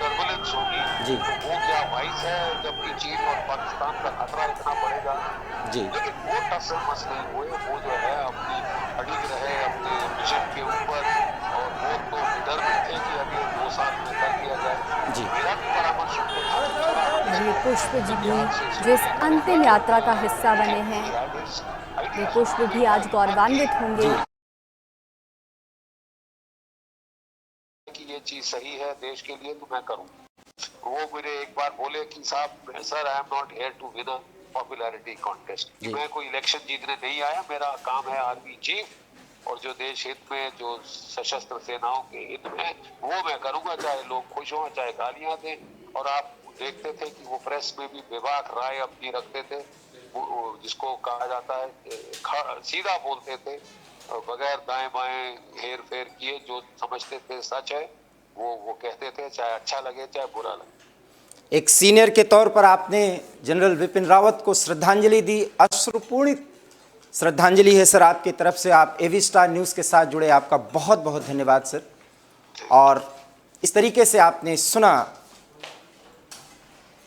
टर्बुलेंस होगी, जी। वो क्या वाइस है जबकि चीन और पाकिस्तान का खतरा इतना बढ़ेगा। जी। लेकिन वो टस मस नहीं हुए, वो जो है अपनी अड़िग रहे अपने मिशन के ऊपर, और वो तो डर में थे कि अभी 2 साल में कर दिया जाए। जी। मेरा भी परामर्श ये पुष्प जी भी जो इस अंतिम यात्रा का हिस्सा बने हैं, ये पुष्प भी आज गौरवान्वित होंगे कि ये चीज सही है देश के लिए तो मैं करूं। वो मुझे एक बार बोले कि साहब sir I am not here to win a popularity contest, मैं कोई इलेक्शन जीतने नहीं आया, मेरा काम है आर्मी चीफ और जो देश हित में, जो सशस्त्र सेनाओं के हित में, वो मैं करूंगा, चाहे लोग खुश हों चाहे गालियां दें। और आप देखते थे कि वो प्रेस में भी बेबाक राय अपनी रखते थे, जिसको कहा जाता है सीधा बोलते थे, बगैर दाएं बाएं हेर फेर किए, जो समझते थे सच है वो कहते थे, चाहे अच्छा लगे चाहे बुरा लगे। एक सीनियर के तौर पर आपने जनरल विपिन रावत को श्रद्धांजलि दी, अश्रुपूर्ण श्रद्धांजलि है सर आपकी तरफ से। आप एवी स्टार न्यूज़ के साथ जुड़े, आपका बहुत बहुत धन्यवाद सर। और इस तरीके से आपने सुना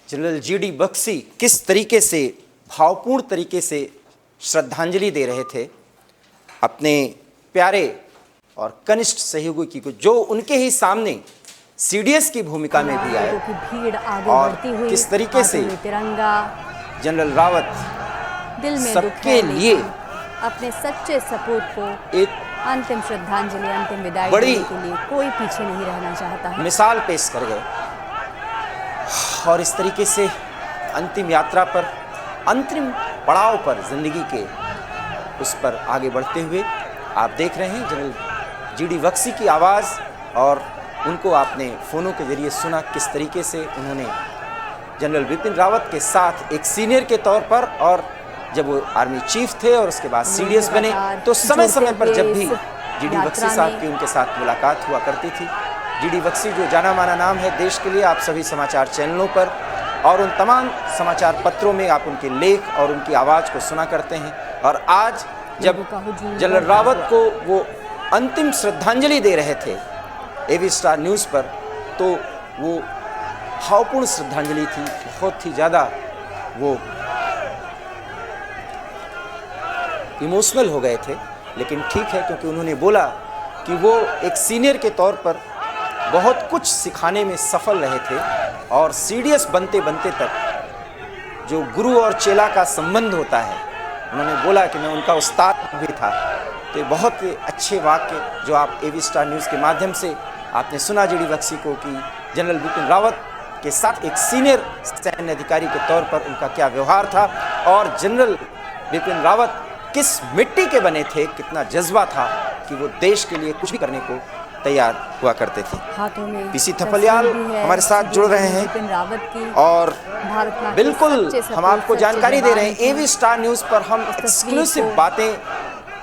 जनरल जीडी बख्शी किस तरीके से भावपूर्ण तरीके से श्रद्धांजलि दे रहे थे अपने प्यारे और कनिष्ठ सहयोगी को, जो उनके ही सामने सीडीएस की भूमिका में भी आए, भीड़ आगे और बढ़ती हुई, किस तरीके से तिरंगा जनरल रावत दिल में सबके लिए अपने सच्चे सपूत को एक अंतिम श्रद्धांजलि, अंतिम विदाई बड़ी देने के लिए कोई पीछे नहीं रहना चाहता है। मिसाल पेश कर गए। और इस तरीके से अंतिम यात्रा पर, अंतिम पड़ाव पर, जिंदगी के उस पर आगे बढ़ते हुए आप देख रहे हैं जनरल जीडी बख्शी की आवाज़, और उनको आपने फ़ोनों के जरिए सुना किस तरीके से उन्होंने जनरल विपिन रावत के साथ एक सीनियर के तौर पर, और जब वो आर्मी चीफ थे और उसके बाद सीडीएस बने, तो समय समय पर जब भी जीडी बख्शी साहब की उनके साथ मुलाकात हुआ करती थी। जीडी बख्शी जो जाना माना नाम है देश के लिए, आप सभी समाचार चैनलों पर और उन तमाम समाचार पत्रों में आप उनके लेख और उनकी आवाज़ को सुना करते हैं। और आज जब जनरल रावत को वो अंतिम श्रद्धांजलि दे रहे थे एवी स्टार न्यूज़ पर, तो वो भावपूर्ण श्रद्धांजलि थी, बहुत ही ज़्यादा वो इमोशनल हो गए थे। लेकिन ठीक है, क्योंकि उन्होंने बोला कि वो एक सीनियर के तौर पर बहुत कुछ सिखाने में सफल रहे थे, और सीडीएस बनते बनते तक जो गुरु और चेला का संबंध होता है, उन्होंने बोला कि मैं उनका उस्ताद भी था। तो ये बहुत अच्छे वाक्य जो आप एवी स्टार न्यूज़ के माध्यम से आपने सुना जीडी बख्शी को, कि जनरल विपिन रावत के साथ एक सीनियर सैन्य अधिकारी के तौर पर उनका क्या व्यवहार था, और जनरल विपिन रावत किस मिट्टी के बने थे, कितना जज्बा था कि वो देश के लिए कुछ भी करने को तैयार हुआ करते थे। पीसी थपलियाल हमारे साथ जुड़ रहे हैं, और बिल्कुल हम आपको जानकारी दे रहे हैं एवी स्टार न्यूज़ पर हम एक्सक्लूसिव बातें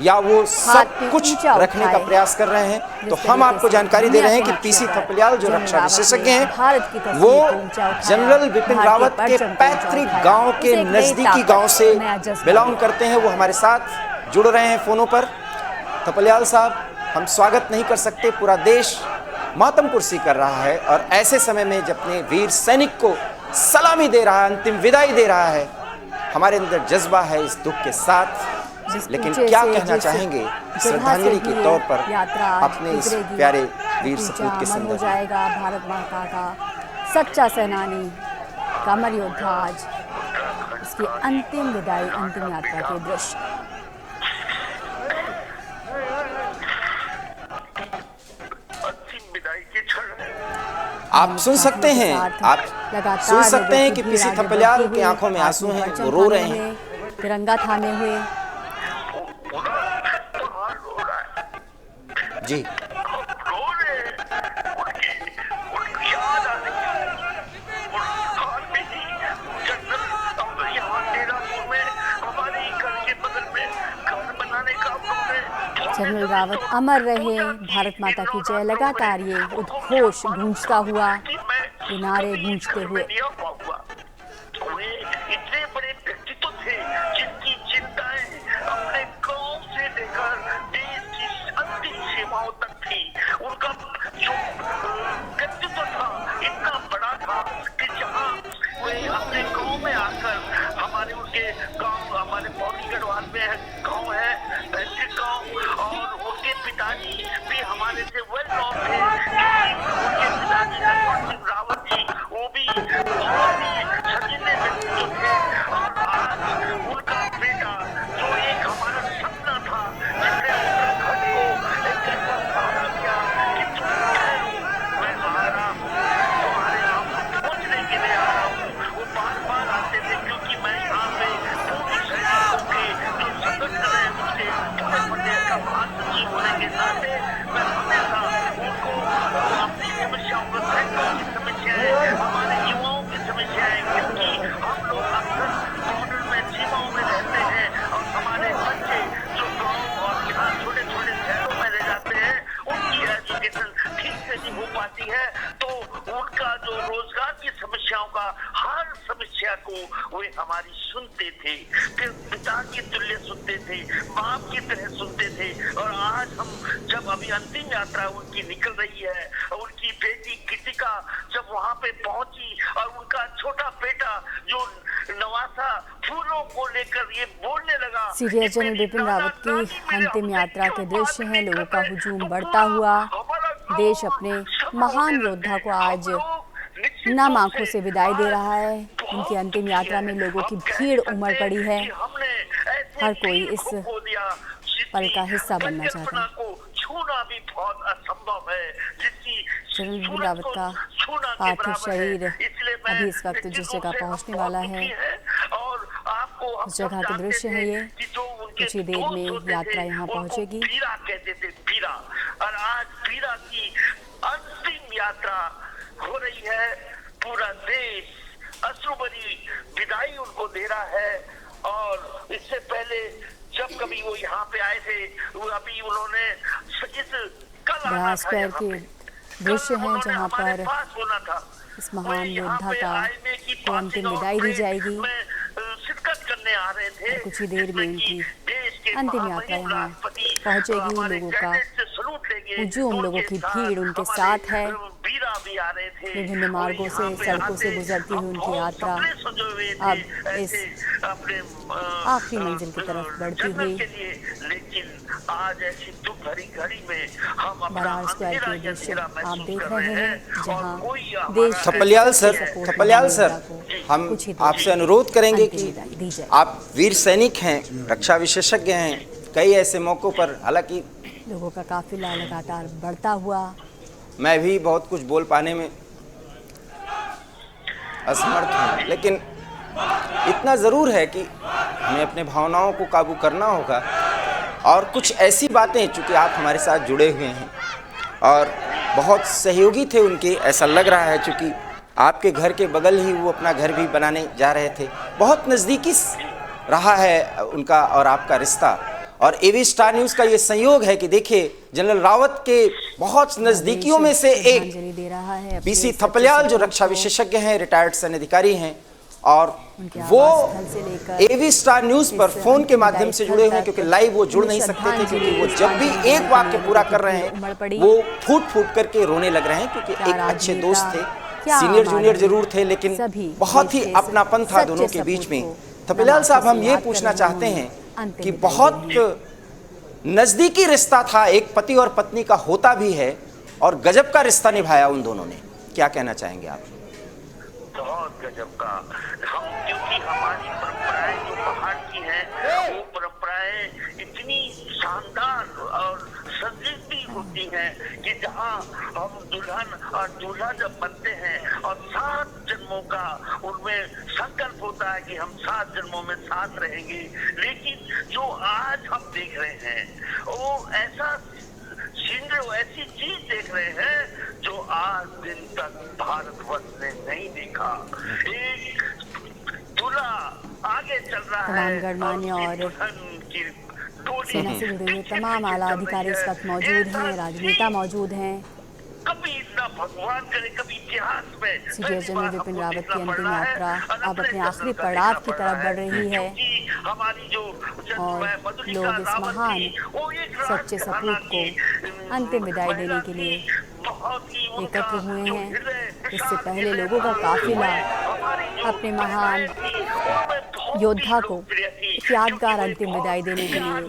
या वो सब कुछ रखने का प्रयास कर रहे हैं। तो हम आपको जानकारी दे रहे हैं कि पीसी थपलियाल जो रक्षा विशेषज्ञ हैं, वो जनरल विपिन रावत के पैतृक गांव के नज़दीकी गांव से बिलोंग करते हैं। वो हमारे साथ जुड़ रहे हैं फ़ोनों पर। थपलियाल साहब, हम स्वागत नहीं कर सकते, पूरा देश मातम कुर्सी कर रहा है, और ऐसे समय में जब अपने वीर सैनिक को सलामी दे रहा है, अंतिम विदाई दे रहा है, हमारे अंदर जज्बा है इस दुख के साथ। लेकिन क्या कहना चाहेंगे श्रद्धांजलि के तौर पर अपने इस प्यारे वीर सपूत के संदर्भ में? जाएगा भारत माता का सच्चा सेनानी, कमर योद्धा, आज इसकी अंतिम विदाई, अंतिम यात्रा के दृश्य। आप सुन सकते हैं, आप सुन सकते हैं कि पीसी थपलियाल की आंखों में आंसू हैं, वो रो रहे हैं, तिरंगा थामे हुए। जी, जनरल रावत अमर रहे, भारत माता की जय, लगातार ये उद्घोष गूंजता हुआ, ये नारे गूंजते हुए। इतने बड़े व्यक्तित्व थे जिनकी चिंताएं अपने गांव से लेकर देश की अंतिम सीमाओं तक थी। उनका जो व्यक्तित्व था इतना बड़ा था कि जहां वे अपने गांव में आकर हमारे उनके गांव, हमारे पौड़ी गढ़वाल में गांव है गांव, और उनके पिताजी भी हमारे से वेल नॉन थे। उनके पिताजी लक्ष्मण सिंह रावत जी वो भी बहुत ही सजीले व्यक्तित्व थे, और आज उनका बेटा जो एक हमारा सपना था, जिसने उत्तराखंड को एक ऐसा सहारा दिया कि तुम ठहरो, मैं आ रहा हूँ, तुम्हारे यहाँ पहुँचने के लिए आ रहा हूँ। वो बार बार आते थे क्योंकि मैं यहाँ पे पूर्व सैनिकों के जो संगठन है उसके पूरे प्रदेश का महासचिव होने के नाते मैं हमेशा उनको अपनी समस्याओं को, सैनिकों की समस्याएं, हमारे युवाओं की समस्याएं, क्योंकि हम लोग अक्सर बॉर्डर में सीमाओं में रहते हैं और हमारे बच्चे जो गाँव और यहाँ छोटे छोटे शहरों में रह जाते हैं, उनकी एजुकेशन ठीक से नहीं हो पाती है, तो उनका जो रोजगार की समस्याओं का हर समस्या को वे हमारी सुनते थे, फिर पिता की तुल्य सुनते थे, बाप की तरह सुनते थे। और आज हम जब अभी अंतिम यात्रा उनकी निकल रही है, उनकी बेटी कृतिका जब वहाँ पे पहुंची और उनका छोटा बेटा जो नवासा फूलों को लेकर ये बोलने लगा। सीरिया जनरल बिपिन रावत की अंतिम यात्रा के दृश्य हैं, लोगों का हुजूम बढ़ता हुआ, देश अपने महान योद्धा को आज नम आंखों से विदाई दे रहा है। उनकी अंतिम यात्रा में लोगों की भीड़ उमड़ पड़ी है, हर कोई इस पल का हिस्सा बनना चाहता है। छूना भी बहुत असंभव है, जनरल बिपिन रावत का पार्थिव शरीर अभी इस वक्त जिस जगह पहुंचने वाला है, उस जगह के दृश्य है ये। कुछ ही देर में यात्रा यहाँ पहुंचेगी। बीरा कहते थे, बीरा, और आज बीरा की अंतिम यात्रा हो रही है। पूरा देश अश्रुभरी विदाई उनको दे रहा है। और इससे पहले जब कभी वो यहाँ पे आए थे, अभी उन्होंने बड़ा स्क्वायर के दृश्य हैं जहाँ पर इस महान योद्धा को अंतिम विदाई दी जाएगी। शिरकत करने आ रहे थे। कुछ ही देर में उनकी अंतिम यात्रा यहाँ पहुंचेगी। लोगों का हुजूम, लोगों की भीड़ उनके साथ है। विभिन्न मार्गों से, सड़कों से गुजरती हुई उनकी यात्रा अब इस आखिरी मंजिल की तरफ बढ़ती हुई। बरार स्क्वायर के दृश्य आप देख रहे हैं जहाँ देश थपलियाल सर, हम आपसे अनुरोध करेंगे कि आप वीर सैनिक हैं, रक्षा विशेषज्ञ हैं, कई ऐसे मौकों पर, हालांकि लोगों का काफिला लगातार बढ़ता हुआ, मैं भी बहुत कुछ बोल पाने में असमर्थ हूँ, लेकिन इतना ज़रूर है कि हमें अपने भावनाओं को काबू करना होगा। और कुछ ऐसी बातें, चूँकि आप हमारे साथ जुड़े हुए हैं और बहुत सहयोगी थे उनके, ऐसा लग रहा है, चूँकि आपके घर के बगल ही वो अपना घर भी बनाने जा रहे थे। बहुत नज़दीकी रहा है उनका और आपका रिश्ता। और एवी स्टार न्यूज़ का ये संयोग है कि देखिए, जनरल रावत के बहुत नज़दीकियों में से एक पीसी थपलियाल जो रक्षा विशेषज्ञ हैं, रिटायर्ड सैन्य अधिकारी हैं, और वो एवी स्टार न्यूज़ पर फ़ोन के माध्यम से जुड़े हुए हैं, क्योंकि लाइव वो जुड़ नहीं सकते थे, क्योंकि वो जब भी एक वाक्य पूरा कर रहे हैं वो फूट फूट करके रोने लग रहे हैं, क्योंकि एक अच्छे दोस्त थे, सीनियर जूनियर जरूर थे, लेकिन बहुत ही अपनापन था दोनों के बीच में। थपलियाल साहब, हम ये पूछना चाहते हैं कि बहुत नज़दीकी रिश्ता था, एक पति और पत्नी का होता भी है, और गजब का रिश्ता निभाया उन दोनों ने, क्या कहना चाहेंगे आप? बहुत गजब का। हम, क्योंकि हमारी परंपराएं जो पहाड़ की हैं, वो परंपराएं इतनी शानदार और संजीवनी होती हैं कि जहाँ हम दुल्हन और दूल्हा जब बनते हैं और 7 जन्मों का उनमें संकल्प होता है कि हम 7 जन्मों में साथ रहेंगे, लेकिन जो आज हम देख रहे हैं वो ऐसा ऐसी चीज देख रहे हैं जो आज दिन तक भारतवर्ष ने नहीं देखा। एक दूल्हा आगे चल रहा है और दुल्हन की सेना से जुड़े हुए तमाम आला अधिकारी इस वक्त मौजूद हैं, राजनेता मौजूद हैं। कभी ना भगवान करे कभी इतिहास में सीडीएस जनरल विपिन रावत की अंतिम यात्रा अब अपने आखिरी पड़ाव की तरफ बढ़ रही है हमारी जो और लोग इस महान सच्चे सपूत को अंतिम विदाई देने के लिए एकत्र हुए हैं। इससे पहले लोगों का काफिला अपने महान योद्धा को यादगार अंतिम विदाई देने के लिए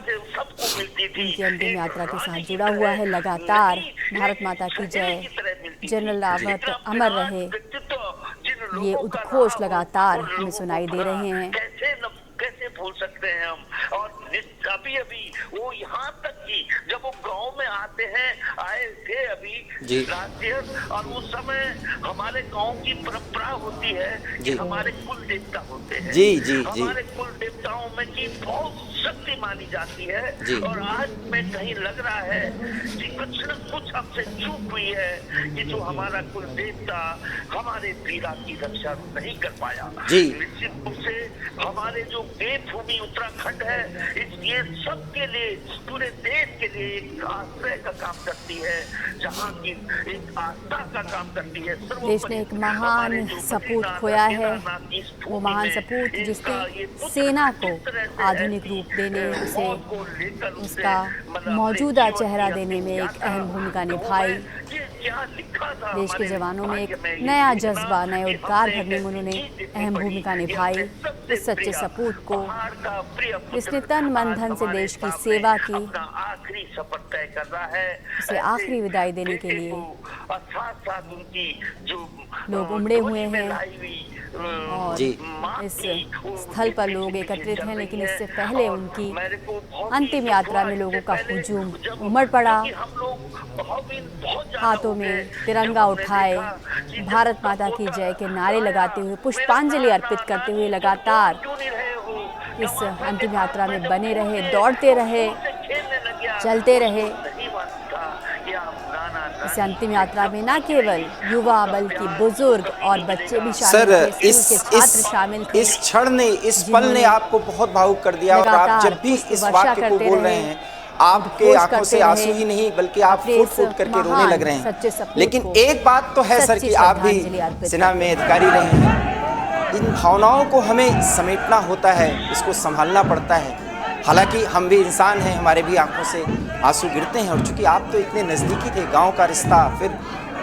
उनकी अंतिम यात्रा के साथ जुड़ा हुआ है। लगातार भारत माता की जय, जनरल रावत अमर रहे, ये उद्घोष लगातार हमें सुनाई दे रहे हैं। कैसे भूल सकते हैं हम। और अभी अभी वो यहाँ तक कि जब वो गांव में आए थे अभी राष्ट्रीय, और उस समय हमारे गांव की परंपरा होती है कि हमारे कुल देवता होते हैं। हमारे कुल देवताओं में की बहुत शक्ति मानी जाती है। और आज में कहीं लग रहा है कि कुछ न कुछ हमसे चूक हुई है कि जो हमारा कुल देवता हमारे वीरा की रक्षा नहीं कर पाया। निश्चित रूप से हमारे जो देवभूमि उत्तराखंड है, ये सबके लिए, पूरे देश के लिए एक आश्रय का काम करती है, जहाँ की एक आस्था का काम करती है। देश ने एक महान सपूत खोया है, वो महान सपूत जिसने सेना को आधुनिक रूप देने, उसे उसका मौजूदा चेहरा देने में एक अहम भूमिका निभाई। देश के जवानों में एक नया जज्बा, नए उद्गार भरने में उन्होंने अहम भूमिका निभाई। इस सच्चे सपूत को जिसने तन मन धन से देश की सेवा की, आखिरी सफर तय कर रहा है, उसे आखिरी विदाई देने के लिए उनकी जो लोग उमड़े हुए हैं और इस स्थल पर लोग एकत्रित हैं। लेकिन इससे पहले उनकी अंतिम यात्रा में लोगों का हुजूम उमड़ पड़ा। हाथों में तिरंगा उठाए, भारत माता की जय के नारे लगाते हुए, पुष्पांजलि अर्पित करते हुए लगातार इस अंतिम यात्रा में बने रहे, दौड़ते रहे, चलते रहे। इस अंतिम यात्रा में न केवल युवा बल्कि बुजुर्ग और बच्चे भी शामिल थे, स्कूल के छात्र शामिल थे। इस क्षण ने, इस पल ने आपको बहुत भावुक कर दिया। और आप जब भी इस वाक्य को बोल रहे हैं, आपके आंखों से आंसू ही नहीं बल्कि आप फूट-फूट करके रोने लग रहे हैं। लेकिन एक बात तो है सर कि आप भी सेना में अधिकारी रहे हैं, इन भावनाओं को हमें समेटना होता है, इसको संभालना पड़ता है। हालांकि हम भी इंसान हैं, हमारे भी आंखों से आंसू गिरते हैं। और चूंकि आप तो इतने नज़दीकी थे, गांव का रिश्ता, फिर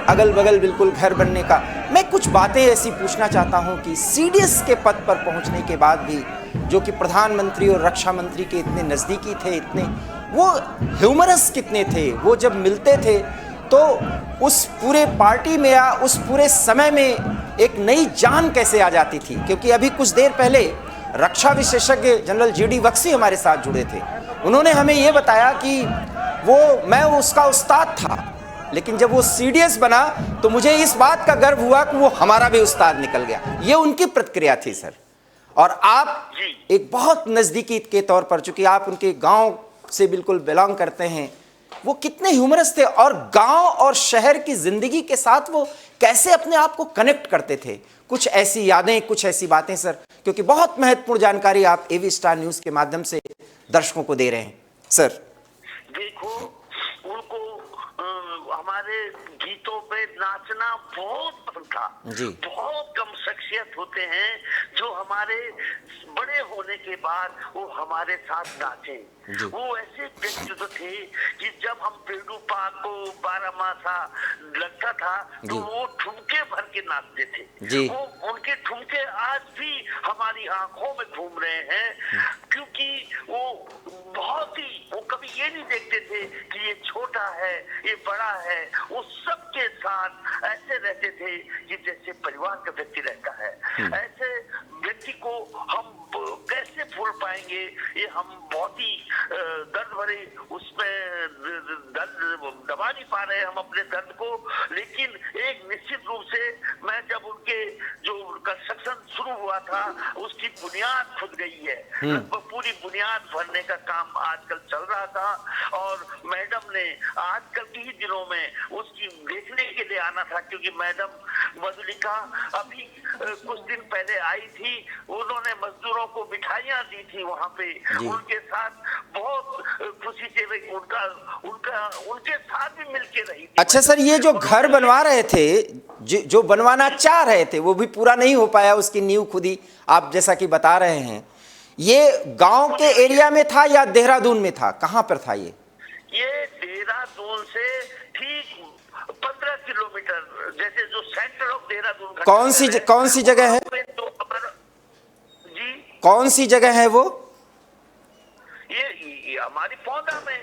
अगल बगल बिल्कुल घर बनने का, मैं कुछ बातें ऐसी पूछना चाहता हूं कि सीडीएस के पद पर पहुंचने के बाद भी, जो कि प्रधानमंत्री और रक्षा मंत्री के इतने नज़दीकी थे, इतने वो ह्यूमरस कितने थे, वो जब मिलते थे तो उस पूरे पार्टी में या उस पूरे समय में एक नई जान कैसे आ जाती थी। क्योंकि अभी कुछ देर पहले रक्षा विशेषज्ञ जनरल जीडी वक्सी हमारे साथ जुड़े थे। उन्होंने हमें ये बताया कि मैं उसका उस्ताद था, लेकिन जब वो सीडीएस बना तो मुझे इस बात का गर्व हुआ कि वो हमारा भी उस्ताद निकल गया। ये उनकी प्रतिक्रिया थी सर। और आप एक बहुत नज़दीकी के तौर पर, चूंकि आप उनके गांव से बिल्कुल बिलोंग करते हैं, वो कितने ह्यूमरस थे और गांव और शहर की जिंदगी के साथ वो कैसे अपने आप को कनेक्ट करते थे। कुछ ऐसी यादें, कुछ ऐसी बातें सर, क्योंकि बहुत महत्वपूर्ण जानकारी आप एवी स्टार न्यूज के माध्यम से दर्शकों को दे रहे हैं सर। देखो, उनको हमारे गीतों पे नाचना बहुत पसंद था। बहुत कम शख्सियत होते हैं जो हमारे बड़े होने के बाद वो हमारे साथ नाचे। वो ऐसे व्यक्तित्व थे कि जब हम पेड़ू पाक को 12 मासा लगता था तो वो ठुमके भर के नाचते थे। वो उनके ठुमके आज भी हमारी आंखों में घूम रहे हैं, क्योंकि वो बहुत ही, वो कभी ये नहीं देखते थे कि ये छोटा है, ये बड़ा है। वो सबके साथ ऐसे रहते थे कि जैसे परिवार का व्यक्ति रहता है। ऐसे व्यक्ति को हम कैसे भूल पाएंगे, ये हम बहुत ही दर्द भरे उसमें दर्द दबा नहीं पा रहे हम अपने दर्द को। लेकिन एक निश्चित रूप से मैं जब उनके जो कंस्ट्रक्शन शुरू हुआ था उसकी बुनियाद खुद गई है, पूरी बुनियाद भरने का काम आजकल चल रहा था। और मैडम ने आजकल के ही दिनों में उसकी देखने के लिए आना था, क्योंकि मैडम मधुलिका अभी कुछ दिन पहले आई थी, उन्होंने मजदूरों को मिठाइयाँ दी थी वहाँ पे, उनके साथ बहुत खुशी से उनके साथ भी मिलके रही थी। अच्छा सर, ये जो घर बनवा रहे थे, जो बनवाना चाह रहे थे, वो भी पूरा नहीं हो पाया, उसकी नींव खुद ही आप जैसा कि बता रहे हैं, ये गांव के एरिया में था या देहरादून में था, कहां पर था ये देहरादून से ठीक 15 किलोमीटर, जैसे जो सेंटर ऑफ देहरादून। कौन सी जगह है जी? कौन सी जगह है वो? ये हमारी पौधा में।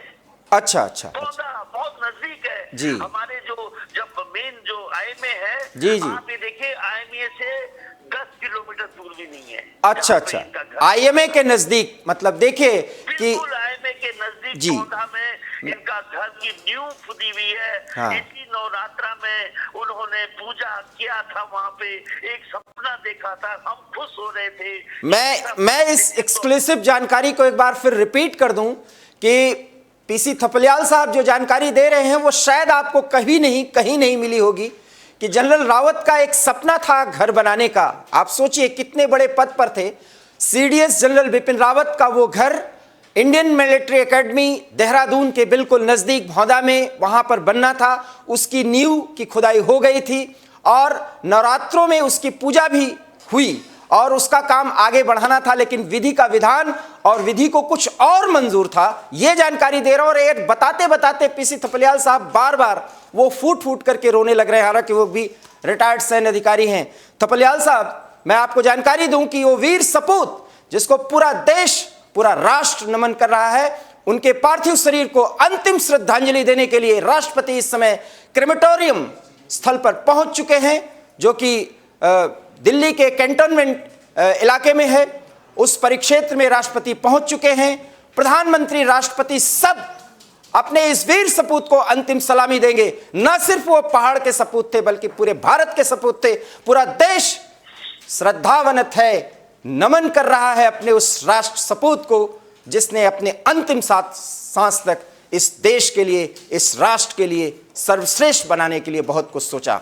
अच्छा अच्छा, पौधा बहुत नजदीक है जी। हमारे जब मेन जो आईएमए है, जी जी, आप ये देखिए आईएमए से 10 किलोमीटर दूर भी नहीं है। अच्छा अच्छा, आईएमए के नजदीक, मतलब देखिए कि आईएमए के नजदीक जी, पौधा में इनका घर की नींव खुदी हुई है। हाँ। इसी नवरात्रा में उन्होंने पूजा किया था, वहाँ पे एक सपना देखा था, हम खुश हो रहे थे। मैं इस एक्सक्लूसिव जानकारी को एक बार फिर रिपीट कर दूं कि पीसी थपलियाल साहब जो जानकारी दे रहे हैं वो शायद आपको कहीं नहीं मिली होगी कि जनरल रावत का एक सपना था घर बनाने का। आप सोचिए कितने बड़े पद पर थे, सीडीएस जनरल बिपिन रावत का वो घर इंडियन मिलिट्री एकेडमी देहरादून के बिल्कुल नज़दीक भौदा में वहाँ पर बनना था। उसकी नींव की खुदाई हो गई थी और नवरात्रों में उसकी पूजा भी हुई और उसका काम आगे बढ़ाना था, लेकिन विधि का विधान और विधि को कुछ और मंजूर था। ये जानकारी दे रहा हूं और ये बताते बताते पीसी थपलियाल साहब बार बार वो फूट करके रोने लग रहे हैं, हालांकि वो भी रिटायर्ड सैन्य अधिकारी हैं। थपलियाल साहब, मैं आपको जानकारी दूं कि वो वीर सपूत जिसको पूरा देश, पूरा राष्ट्र नमन कर रहा है, उनके पार्थिव शरीर को अंतिम श्रद्धांजलि देने के लिए राष्ट्रपति इस समय क्रेमेटोरियम स्थल पर पहुंच चुके हैं, जो कि दिल्ली के कैंटोनमेंट इलाके में है। उस परिक्षेत्र में राष्ट्रपति पहुंच चुके हैं। प्रधानमंत्री, राष्ट्रपति सब अपने इस वीर सपूत को अंतिम सलामी देंगे। न सिर्फ वो पहाड़ के सपूत थे बल्कि पूरे भारत के सपूत थे। पूरा देश श्रद्धावनत है, नमन कर रहा है अपने उस राष्ट्र सपूत को जिसने अपने अंतिम सांस तक इस देश के लिए, इस राष्ट्र के लिए सर्वश्रेष्ठ बनाने के लिए बहुत कुछ सोचा।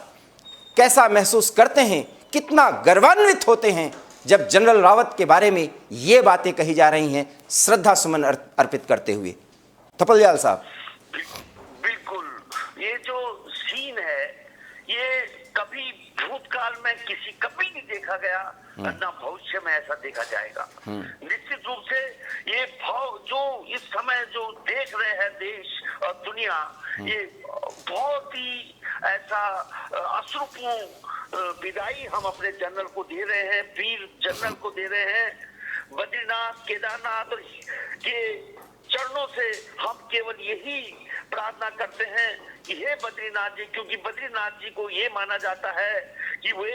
कैसा महसूस करते हैं, कितना गर्वान्वित होते हैं जब जनरल रावत के बारे में ये बातें कही जा रही हैं, श्रद्धा सुमन अर्पित करते हुए। थपलियाल साहब, बिल्कुल, ये जो सीन है ये कभी भूतकाल में कभी नहीं देखा गया, ना भविष्य में ऐसा देखा जाएगा। निश्चित रूप से ये भाव जो इस समय जो देख रहे हैं देश और दुनिया, ये बहुत ही ऐसा अश्रुपूर्ण विदाई हम अपने जनरल को दे रहे हैं, वीर जनरल को दे रहे हैं। बद्रीनाथ, केदारनाथ के चरणों से हम केवल यही प्रार्थना करते हैं कि हे बद्रीनाथ जी, क्योंकि बद्रीनाथ जी को ये माना जाता है कि वे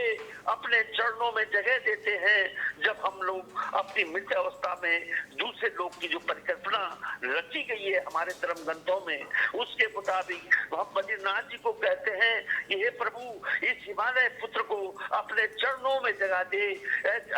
अपने चरणों में जगह देते हैं जब हम लोग अपनी मृत अवस्था में दूसरे लोग की जो परिकल्पना रची गई है हमारे धर्म ग्रंथों में, उसके मुताबिक हम बद्रीनाथ जी को कहते हैं कि हे प्रभु, इस हिमालय पुत्र को अपने चरणों में जगह दे,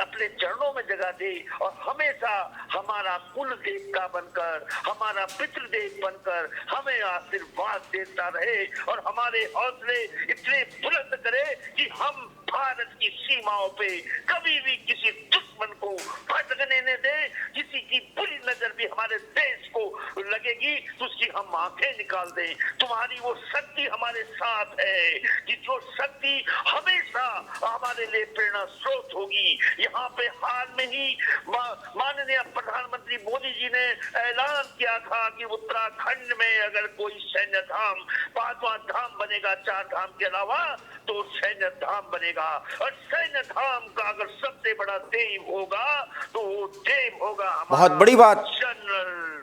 अपने चरणों में जगह दे और हमेशा हमारा कुल देवता बनकर, हमारा पितृदेव बनकर हमें आशीर्वाद देता रहे और हमारे हौसले इतने बुलंद करे कि हम भारत की सीमाओं पे कभी भी किसी दुश्मन को भटकने न दे। किसी की बुरी नजर भी हमारे देश को लगेगी तो उसकी हम आंखें निकाल दें। तुम्हारी वो शक्ति हमारे साथ है कि जो शक्ति हमेशा हमारे लिए प्रेरणा स्रोत होगी। यहाँ पे हाल में ही माननीय प्रधानमंत्री मोदी जी ने ऐलान किया था कि उत्तराखंड में अगर कोई सैन्य धाम, 5वां धाम बनेगा 4 धाम के अलावा, तो सैन्य धाम बनेगा। और सैन्य धाम का अगर सबसे बड़ा देव होगा तो वो देव होगा बहुत बड़ी बात,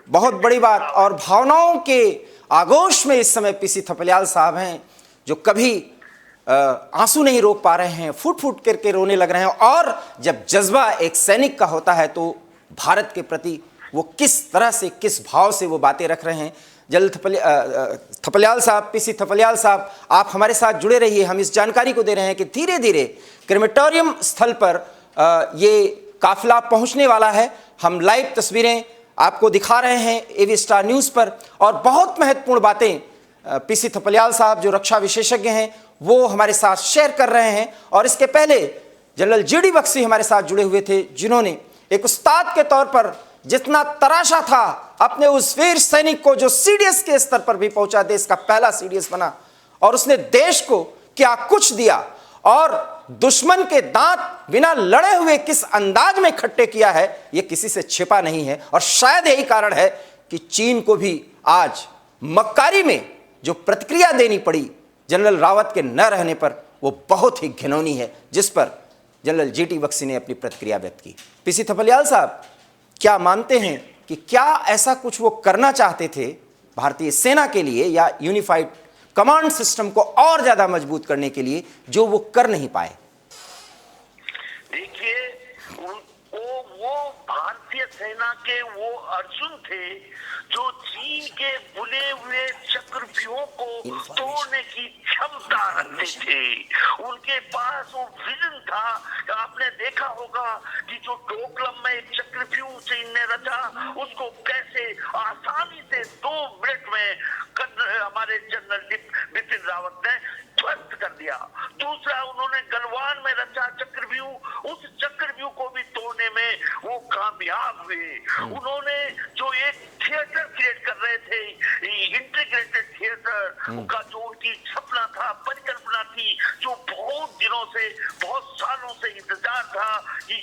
बहुत बड़ी बात। और भावनाओं के आगोश में इस समय पीसी थपलियाल साहब हैं जो कभी आंसू नहीं रोक पा रहे हैं, फूट करके रोने लग रहे हैं। और जब जज्बा एक सैनिक का होता है तो भारत के प्रति वो किस तरह से, किस भाव से वो बातें रख रहे हैं। जल्द थपलियाल साहब, पीसी थपलियाल साहब, आप हमारे साथ जुड़े रहिए। हम इस जानकारी को दे रहे हैं कि धीरे धीरे क्रेमेटोरियम स्थल पर ये काफिला पहुंचने वाला है। हम लाइव तस्वीरें आपको दिखा रहे हैं एवी स्टार न्यूज़ पर और बहुत महत्वपूर्ण बातें पीसी थपलियाल साहब जो रक्षा विशेषज्ञ हैं वो हमारे साथ शेयर कर रहे हैं। और इसके पहले जनरल जीडी बख्शी हमारे साथ जुड़े हुए थे, जिन्होंने एक उस्ताद के तौर पर जितना तराशा था अपने उस वीर सैनिक को जो सीडीएस के स्तर पर भी पहुंचा, देश का पहला सीडीएस बना, और उसने देश को क्या कुछ दिया और दुश्मन के दांत बिना लड़े हुए किस अंदाज में खट्टे किया है, यह किसी से छिपा नहीं है। और शायद यही कारण है कि चीन को भी आज मक्कारी में जो प्रतिक्रिया देनी पड़ी जनरल रावत के न रहने पर, वो बहुत ही घिनौनी है, जिस पर जनरल जीडी बख्शी ने अपनी प्रतिक्रिया व्यक्त की। पीसी थपलियाल साहब, क्या मानते हैं कि क्या ऐसा कुछ वो करना चाहते थे भारतीय सेना के लिए या यूनिफाइड कमांड सिस्टम को और ज्यादा मजबूत करने के लिए, जो वो कर नहीं पाए? देखिए, वो भारतीय सेना के वो अर्जुन थे जो चीन के बुने हुए चक्रव्यूहों को तोड़ने की क्षमता रखते थे। उनके पास वो विजन था। आपने देखा होगा कि जो डोकलम में एक चक्रव्यूह चीन ने रचा, उसको कैसे आसानी से 2 मिनट में हमारे जनरल बिपिन रावत ने ध्वस्त कर दिया। दूसरा, उन्होंने गलवान में रचा चक्रव्यूह, उस चक्रव्यूह को भी तोड़ने में वो कामयाब हुए। उन्होंने जो एक थिएटर क्रिएट कर रहे थे, इंटीग्रेटेड थिएटर का जो उनकी सपना था, परिकल्पना थी, जो बहुत दिनों से, बहुत सालों से इंतजार था कि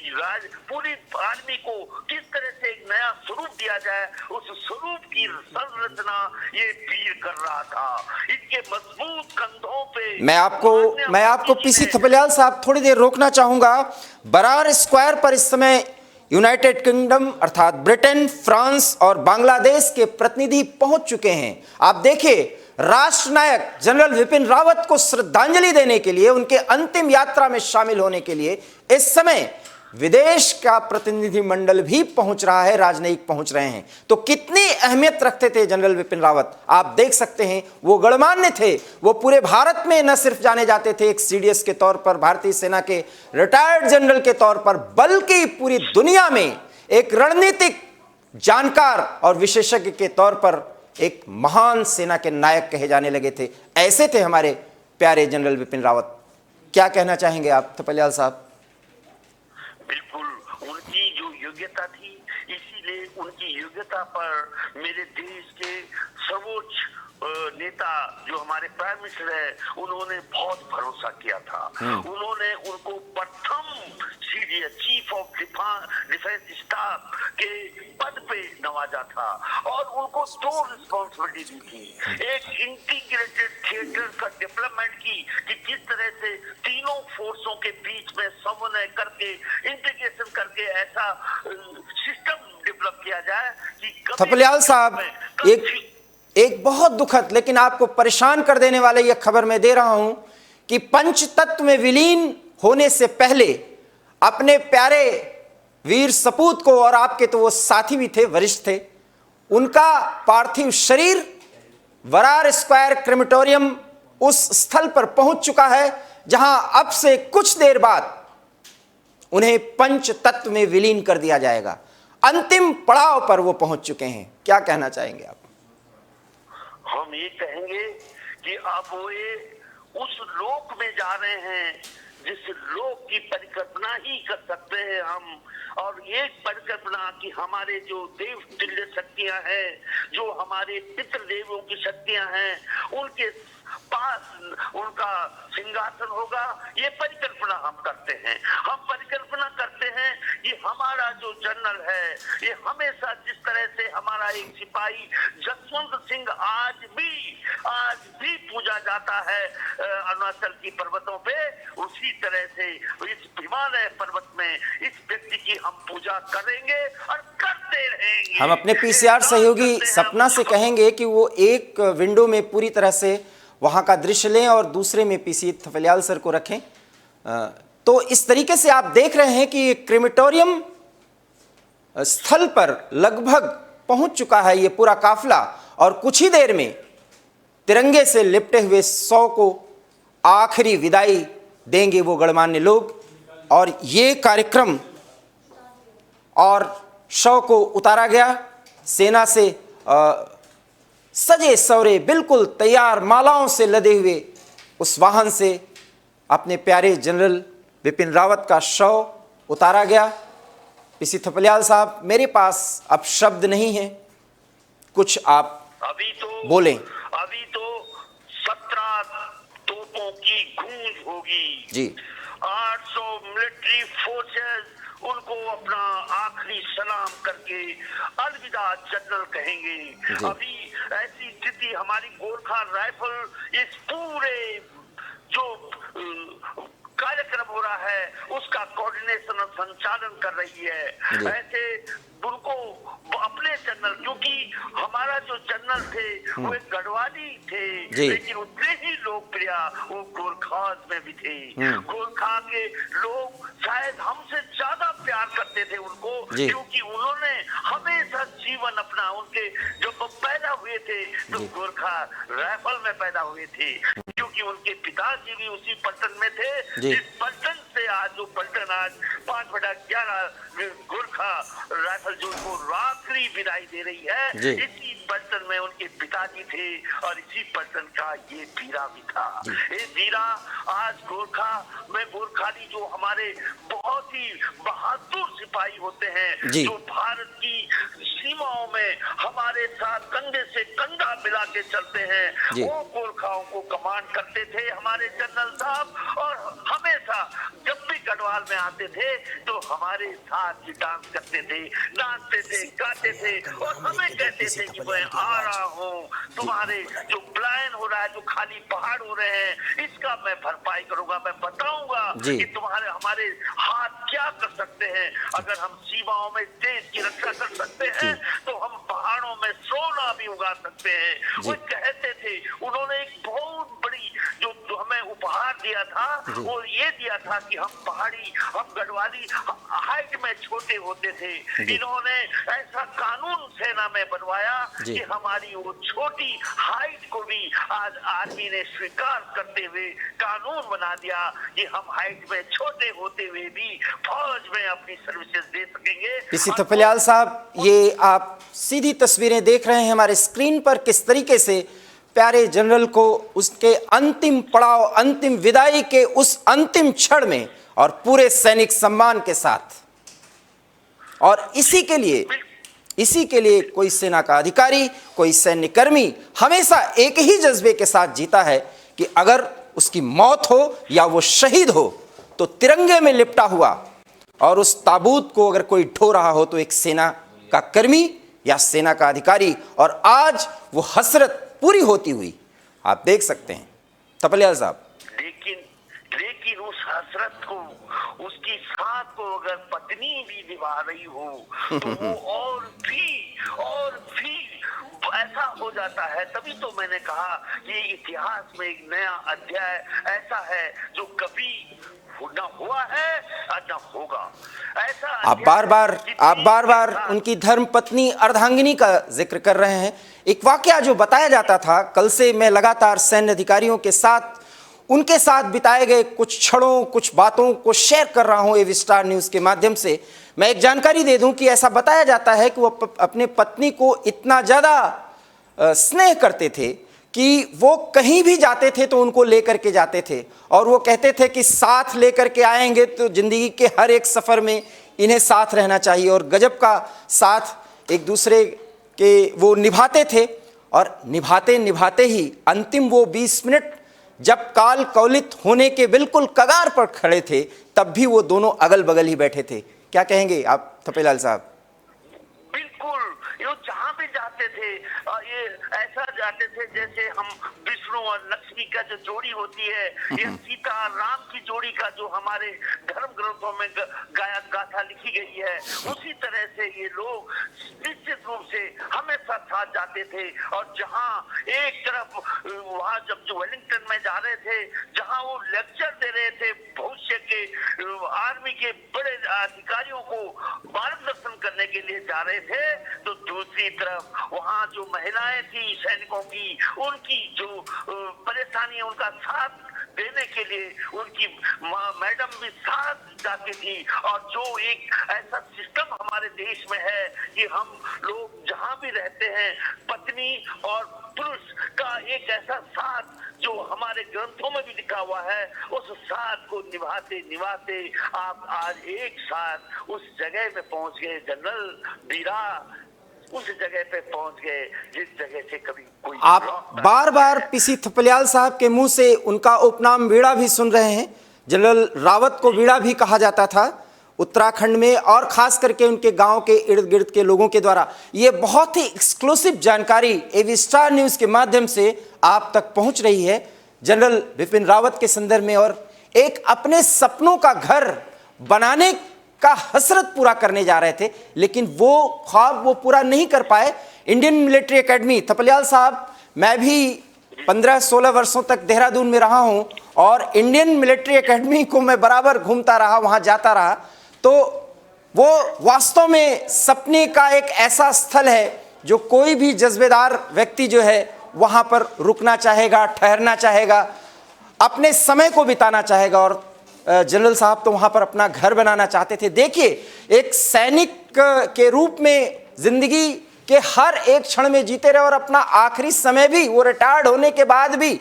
पूरी आर्मी को किस तरह से एक नया स्वरूप दिया जाए, उस स्वरूप की संरचना ये वीर कर रहा था। इनके मजबूत कंधों पे मैं आपको पीसी थपलियाल साहब थोड़ी देर रोकना चाहूंगा। बरार स्क्वायर पर इस समय यूनाइटेड किंगडम अर्थात ब्रिटेन, फ्रांस और बांग्लादेश के प्रतिनिधि पहुंच चुके हैं। आप देखिए, राष्ट्रनायक जनरल बिपिन रावत को श्रद्धांजलि देने के लिए, उनके अंतिम यात्रा में शामिल होने के लिए इस समय विदेश का प्रतिनिधिमंडल भी पहुंच रहा है, राजनयिक पहुंच रहे हैं। तो कितनी अहमियत रखते थे जनरल बिपिन रावत, आप देख सकते हैं। वो गणमान्य थे, वो पूरे भारत में न सिर्फ जाने जाते थे एक सीडीएस के तौर पर, भारतीय सेना के रिटायर्ड जनरल के तौर पर, बल्कि पूरी दुनिया में एक रणनीतिक जानकार और विशेषज्ञ के तौर पर एक महान सेना के नायक कहे जाने लगे थे। ऐसे थे हमारे प्यारे जनरल बिपिन रावत। क्या कहना चाहेंगे आप थपलियाल साहब? बिल्कुल, उनकी जो योग्यता थी, इसीलिए उनकी योग्यता पर मेरे देश के सर्वोच्च नेता जो हमारे प्राइम मिनिस्टर है, उन्होंने बहुत भरोसा किया था। उन्होंने उनको प्रथम CDS chief of defence staff के पद पे नवाजा था और उनको 2 रिस्पॉन्सिबिलिटी दी थी। एक इंटीग्रेटेड थिएटर का डेवलपमेंट की कि किस तरह से तीनों फोर्सों के बीच में समन्वय करके, इंटीग्रेशन करके ऐसा सिस्टम डेवलप किया जाए कि थपलियाल साहब, एक बहुत दुखद लेकिन आपको परेशान कर देने वाले यह खबर मैं दे रहा हूं कि पंचतत्व में विलीन होने से पहले अपने प्यारे वीर सपूत को, और आपके तो वो साथी भी थे, वरिष्ठ थे, उनका पार्थिव शरीर बरार स्क्वायर क्रेमेटोरियम उस स्थल पर पहुंच चुका है जहां अब से कुछ देर बाद उन्हें पंचतत्व में विलीन कर दिया जाएगा। अंतिम पड़ाव पर वो पहुंच चुके हैं। क्या कहना चाहेंगे आप? हम ये कहेंगे कि अब वो उस लोक में जा रहे हैं जिस लोक की परिकल्पना ही कर सकते हैं हम। और ये परिकल्पना कि हमारे जो देव तुल्य शक्तियां हैं, जो हमारे पितृदेवों की शक्तियां हैं, उनके पास उनका सिंहासन होगा, ये परिकल्पना हम करते हैं। हम परिकल्पना करते हैं कि हमारा जो जनरल है, ये हमेशा जिस तरह से हमारा एक सिपाही जसवंत सिंह आज भी पूजा जाता है अरुणाचल की पर्वतों पे, उसी तरह से इस हिमालय पर्वत में इस व्यक्ति की हम पूजा करेंगे और करते रहेंगे। हम अपने पीसीआर सहयोगी सपना से कहेंगे कि वो एक विंडो में पूरी तरह से वहाँ का दृश्य लें और दूसरे में पीसी थपलियाल सर को रखें। तो इस तरीके से आप देख रहे हैं कि क्रेमेटोरियम स्थल पर लगभग पहुंच चुका है ये पूरा काफिला, और कुछ ही देर में तिरंगे से लिपटे हुए 100 को आखिरी विदाई देंगे वो गणमान्य लोग। और ये कार्यक्रम, और शव को उतारा गया, सेना से सजे सवरे बिल्कुल तैयार मालाओं से लदे हुए उस वाहन से अपने प्यारे जनरल बिपिन रावत का शव उतारा गया। पीसी थपलियाल साहब, मेरे पास अब शब्द नहीं है, कुछ आप बोलें। अभी तो 17 तोपों की गूंज होगी जी। 800 मिलिट्री फोर्सेस उनको अपना आखिरी सलाम करके अलविदा जनरल कहेंगे। अभी ऐसी स्थिति हमारी गोरखा राइफल इस पूरे जो कार्यक्रम हो रहा है उसका कोऑर्डिनेशन और संचालन कर रही है। ऐसे उनको अपने जनरल, क्योंकि हमारा जो जनरल थे वो एक गढ़वाली थे, लेकिन उतने ही लोकप्रिय वो गोरखास में भी थे। गोरखा के लोग शायद हमसे ज्यादा प्यार करते थे उनको, क्योंकि उन्होंने हमेशा जीवन अपना, उनके जब वो पैदा हुए थे तो गोरखा राइफल में पैदा हुए थे, क्योंकि उनके पिताजी भी उसी पलटन में थे जिस पलटन से आज जो पलटन आज 5/11 गोरखा राइफल जो उनको आखिरी विदाई दे रही है, इसी पलटन में उनके पिताजी थे और इसी पलटन का ये बीरा भी था। ये बीरा आज गोरखा में गोरखाली जो हमारे बहुत ही बहादुर सिपाही होते हैं, जो भारत की सीमाओं में हमारे साथ कंधे से कंधा मिला के चलते हैं, वो गोरखाओं को कमांड करते थे हमारे जनरल साहब। और हमेशा जब भी गढ़वाल में आते थे तो हमारे साथ ही डांस करते थे, नाचते थे, गाते थे और हमें कहते थे कि मैं आ रहा हूँ, तुम्हारे जो प्लान हो रहा है, जो खाली पहाड़ हो रहे हैं, इसका मैं भरपाई करूंगा, मैं बताऊंगा कि तुम्हारे हमारे हाथ क्या कर सकते हैं। अगर हम सीमाओं में देश की रक्षा कर सकते हैं तो हम पहाड़ों में सोना भी उगा सकते हैं। वो कहते थे, उन्होंने एक बहुत बड़ी जो हमें उपहार दिया था वो ये दिया था कि हम पहाड़ी, हम गढ़वाली हाइट में छोटे होते थे। इन्होंने ऐसा कानून सेना में बनवाया कि हमारी वो छोटी हाइट को भी आज आर्मी ने स्वीकार करते हुए कानून बना दिया कि हम हाइट में छोटे होते हुए भी फौज में अपनी सर्विसेज दे सकेंगे। पीसी थपलियाल साहब, ये आप सीधी तस्वीरें देख रहे हैं हमारे स्क्रीन पर, किस तरीके से प्यारे जनरल को उसके अंतिम पड़ाव, अंतिम विदाई के उस अंतिम क्षण में और पूरे सैनिक सम्मान के साथ, और इसी के लिए कोई सेना का अधिकारी, कोई सैन्य कर्मी हमेशा एक ही जज्बे के साथ जीता है कि अगर उसकी मौत हो या वो शहीद हो तो तिरंगे में लिपटा हुआ, और उस ताबूत को अगर कोई ढो रहा हो तो एक सेना का कर्मी या सेना का अधिकारी। और आज वो हसरत पूरी होती हुई आप देख सकते हैं थपलियाल साहब। लेकिन उस हसरत को, उसकी साथ को अगर पत्नी भी निभा रही हो तो वो और भी ऐसा हो जाता है। तभी तो मैंने कहा कि इतिहास में एक नया अध्याय ऐसा है जो कभी न हुआ है और न होगा। ऐसा आप बार बार उनकी धर्म पत्नी अर्धांगिनी का जिक्र कर रहे हैं। एक वाकया जो बताया जाता था, कल से मैं लगातार सैन्य अधिकारियों के साथ, उनके साथ बिताए गए कुछ क्षणों, कुछ बातों को शेयर कर रहा हूं एवी स्टार न्यूज़ के माध्यम से। मैं एक जानकारी दे दूं कि ऐसा बताया जाता है कि वो अपने पत्नी को इतना ज़्यादा स्नेह करते थे कि वो कहीं भी जाते थे तो उनको लेकर के जाते थे, और वो कहते थे कि साथ लेकर के आएंगे तो ज़िंदगी के हर एक सफ़र में इन्हें साथ रहना चाहिए। और गजब का साथ एक दूसरे के वो निभाते थे, और निभाते निभाते ही अंतिम वो 20 मिनट जब काल कौलित होने के बिल्कुल कगार पर खड़े थे, तब भी वो दोनों अगल बगल ही बैठे थे। क्या कहेंगे आप थपलियाल साहब? बिल्कुल, ये जहाँ भी जाते थे ये ऐसा जाते थे जैसे हम विष्णु और लक्ष्मी का जो जोड़ी होती है, ये सीता और राम की जोड़ी का जो हमारे धर्म ग्रंथों में गाथा लिखी गई है, उसी तरह से ये लोग निश्चित रूप से हमेशा साथ जाते थे। और जहाँ एक तरफ वहाँ जब जो वेलिंगटन में जा रहे थे, जहाँ वो लेक्चर दे रहे थे भविष्य के आर्मी के बड़े अधिकारियों को मार्गदर्शन करने के लिए जा रहे थे तो दूसरी तरफ वहाँ जो महिलाएं थी सैनिकों की, उनकी जो परेशानी है उनका साथ देने के लिए उनकी मैडम भी साथ जाती थी। और जो एक ऐसा सिस्टम हमारे देश में है कि हम लोग जहाँ भी रहते हैं पत्नी और पुरुष का एक ऐसा साथ जो हमारे ग्रंथों में भी लिखा हुआ है, उस साथ को निभाते निभाते आप आज एक साथ उस जगह में पहुंच गए। जनरल बीरा उस जगह पे पहुंच गए जिस जगह से कभी कोई आप बार बार पीसी थपलियाल साहब के मुंह से उनका उपनाम बीड़ा भी सुन रहे हैं। जनरल रावत को बीड़ा भी कहा जाता था उत्तराखंड में, और खास करके उनके गांव के इर्द गिर्द के लोगों के द्वारा। ये बहुत ही एक्सक्लूसिव जानकारी एवी स्टार न्यूज के माध्यम से आप तक पहुंच रही है जनरल बिपिन रावत के संदर्भ में, और एक अपने सपनों का घर बनाने का हसरत पूरा करने जा रहे थे, लेकिन वो ख्वाब वो पूरा नहीं कर पाए। इंडियन मिलिट्री एकेडमी, थपलियाल साहब, मैं भी 15-16 वर्षों तक देहरादून में रहा हूं और इंडियन मिलिट्री एकेडमी को मैं बराबर घूमता रहा, वहां जाता रहा, तो वो वास्तव में सपने का एक ऐसा स्थल है जो कोई भी जज्बेदार व्यक्ति जो है वहां पर रुकना चाहेगा, ठहरना चाहेगा, अपने समय को बिताना चाहेगा। और जनरल साहब तो वहां पर अपना घर बनाना चाहते थे। देखिए, एक सैनिक के रूप में जिंदगी के हर एक क्षण में जीते रहे और अपना आखिरी समय भी, वो रिटायर्ड होने के बाद भी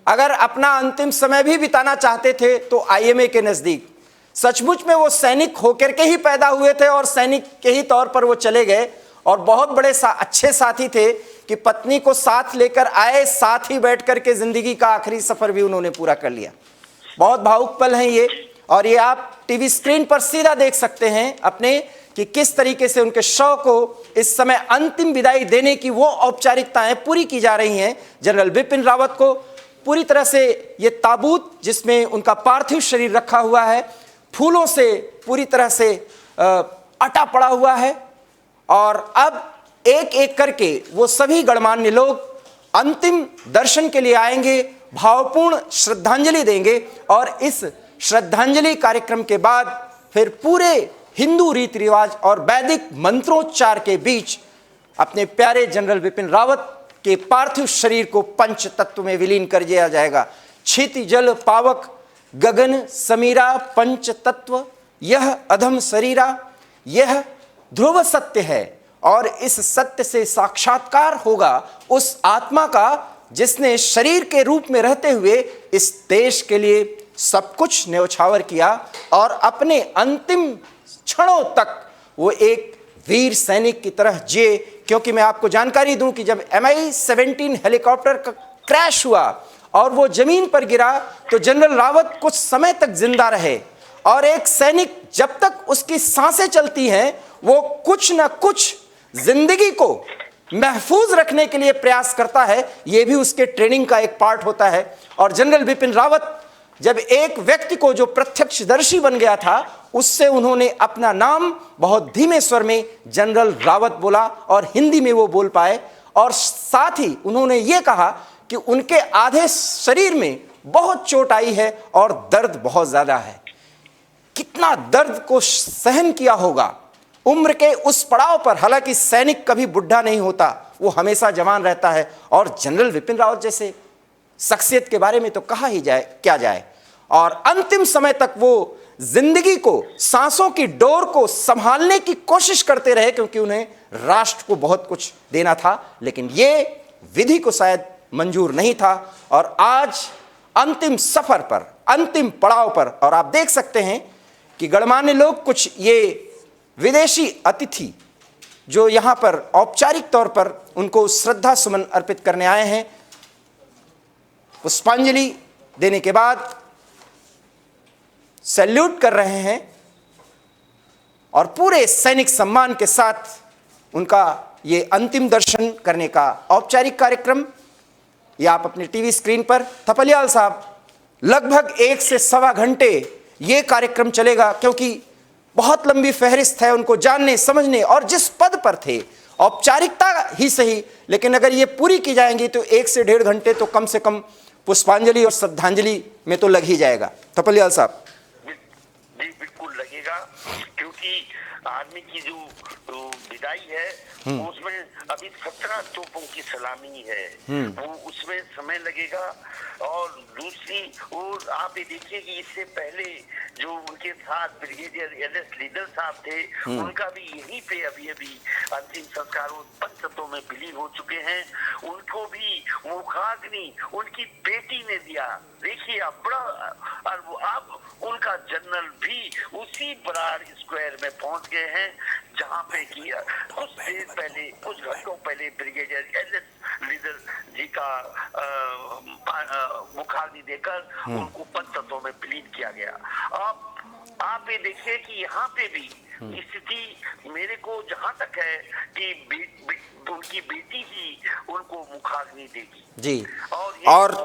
अगर अपना अंतिम समय भी बिताना चाहते थे तो आईएमए के नजदीक। सचमुच में वो सैनिक होकर के ही पैदा हुए थे और सैनिक के ही तौर पर वो चले गए, और बहुत बड़े अच्छे साथी थे कि पत्नी को साथ लेकर आए, साथ ही बैठ करके जिंदगी का आखिरी सफर भी उन्होंने पूरा कर लिया। बहुत भावुक पल हैं ये, और ये आप टीवी स्क्रीन पर सीधा देख सकते हैं अपने कि किस तरीके से उनके शव को इस समय अंतिम विदाई देने की वो औपचारिकताएं पूरी की जा रही हैं। जनरल बिपिन रावत को पूरी तरह से ये ताबूत जिसमें उनका पार्थिव शरीर रखा हुआ है, फूलों से पूरी तरह से अटा पड़ा हुआ है, और अब एक एक करके वो सभी गणमान्य लोग अंतिम दर्शन के लिए आएंगे, भावपूर्ण श्रद्धांजलि देंगे, और इस श्रद्धांजलि कार्यक्रम के बाद फिर पूरे हिंदू रीति रिवाज और वैदिक मंत्रोच्चार के बीच अपने प्यारे जनरल बिपिन रावत के पार्थिव शरीर को पंच तत्व में विलीन कर दिया जाएगा। क्षिति जल पावक गगन समीरा पंच तत्व, यह अधम शरीरा, यह ध्रुव सत्य है, और इस सत्य से साक्षात्कार होगा उस आत्मा का जिसने शरीर के रूप में रहते हुए इस देश के लिए सब कुछ न्यौछावर किया, और अपने अंतिम क्षणों तक वो एक वीर सैनिक की तरह जिए। क्योंकि मैं आपको जानकारी दूं कि जब MI-17 हेलीकॉप्टर का क्रैश हुआ और वो जमीन पर गिरा तो जनरल रावत कुछ समय तक जिंदा रहे, और एक सैनिक जब तक उसकी सांसें चलती हैं वो कुछ न कुछ जिंदगी को महफूज रखने के लिए प्रयास करता है। यह भी उसके ट्रेनिंग का एक पार्ट होता है। और जनरल बिपिन रावत जब एक व्यक्ति को जो प्रत्यक्षदर्शी बन गया था, उससे उन्होंने अपना नाम बहुत धीमे स्वर में जनरल रावत बोला और हिंदी में वो बोल पाए, और साथ ही उन्होंने ये कहा कि उनके आधे शरीर में बहुत चोट आई है और दर्द बहुत ज्यादा है। कितना दर्द को सहन किया होगा उम्र के उस पड़ाव पर। हालांकि सैनिक कभी बुढ़ा नहीं होता, वो हमेशा जवान रहता है, और जनरल बिपिन रावत जैसे शख्सियत के बारे में तो कहा ही जाए क्या जाए। और अंतिम समय तक वो जिंदगी को, सांसों की डोर को संभालने की कोशिश करते रहे, क्योंकि उन्हें राष्ट्र को बहुत कुछ देना था, लेकिन ये विधि को शायद मंजूर नहीं था। और आज अंतिम सफर पर, अंतिम पड़ाव पर, और आप देख सकते हैं कि गणमान्य लोग, कुछ ये विदेशी अतिथि जो यहां पर औपचारिक तौर पर उनको श्रद्धा सुमन अर्पित करने आए हैं, पुष्पांजलि देने के बाद सैल्यूट कर रहे हैं, और पूरे सैनिक सम्मान के साथ उनका ये अंतिम दर्शन करने का औपचारिक कार्यक्रम ये आप अपने टीवी स्क्रीन पर। थपलियाल साहब, लगभग 1 से सवा घंटे ये कार्यक्रम चलेगा, क्योंकि बहुत लंबी फहरिस्त है उनको जानने समझने, और जिस पद पर थे औपचारिकता ही सही, लेकिन अगर ये पूरी की जाएंगी तो 1 से 1.5 घंटे तो कम से कम पुष्पांजलि और श्रद्धांजलि में तो लग ही जाएगा। थपलियाल साहब। बिल्कुल लगेगा, क्योंकि आर्मी की जो विदाई है उसमें अभी 17 तोपों की सलामी है, वो उसमें समय लगेगा। और दूसरी ओर आप ये देखिए कि इससे पहले जो उनके साथ ब्रिगेडियर एल.एस. लीडर साहब थे, उनका भी यहीं पे अभी अंतिम संस्कार पंचतत्वों में विलीन हो चुके हैं। उनको भी मुखाग्नि उनकी बेटी ने दिया। देखिए अब उनका जनरल भी उसी बराड़ स्क्वायर में पहुंच गए हैं जहां पे कि कुछ देर पहले, कुछ घंटों पहले ब्रिगेडियर एल.एस. लीडर जी का मुखाग्नि देकर उनको पंचतत्वों में विलीन किया गया। अब आप ये देखिए कि यहाँ पे भी स्थिति मेरे को जहाँ तक है कि उनकी बेटी ही उनको मुखाग्नि देगी जी। और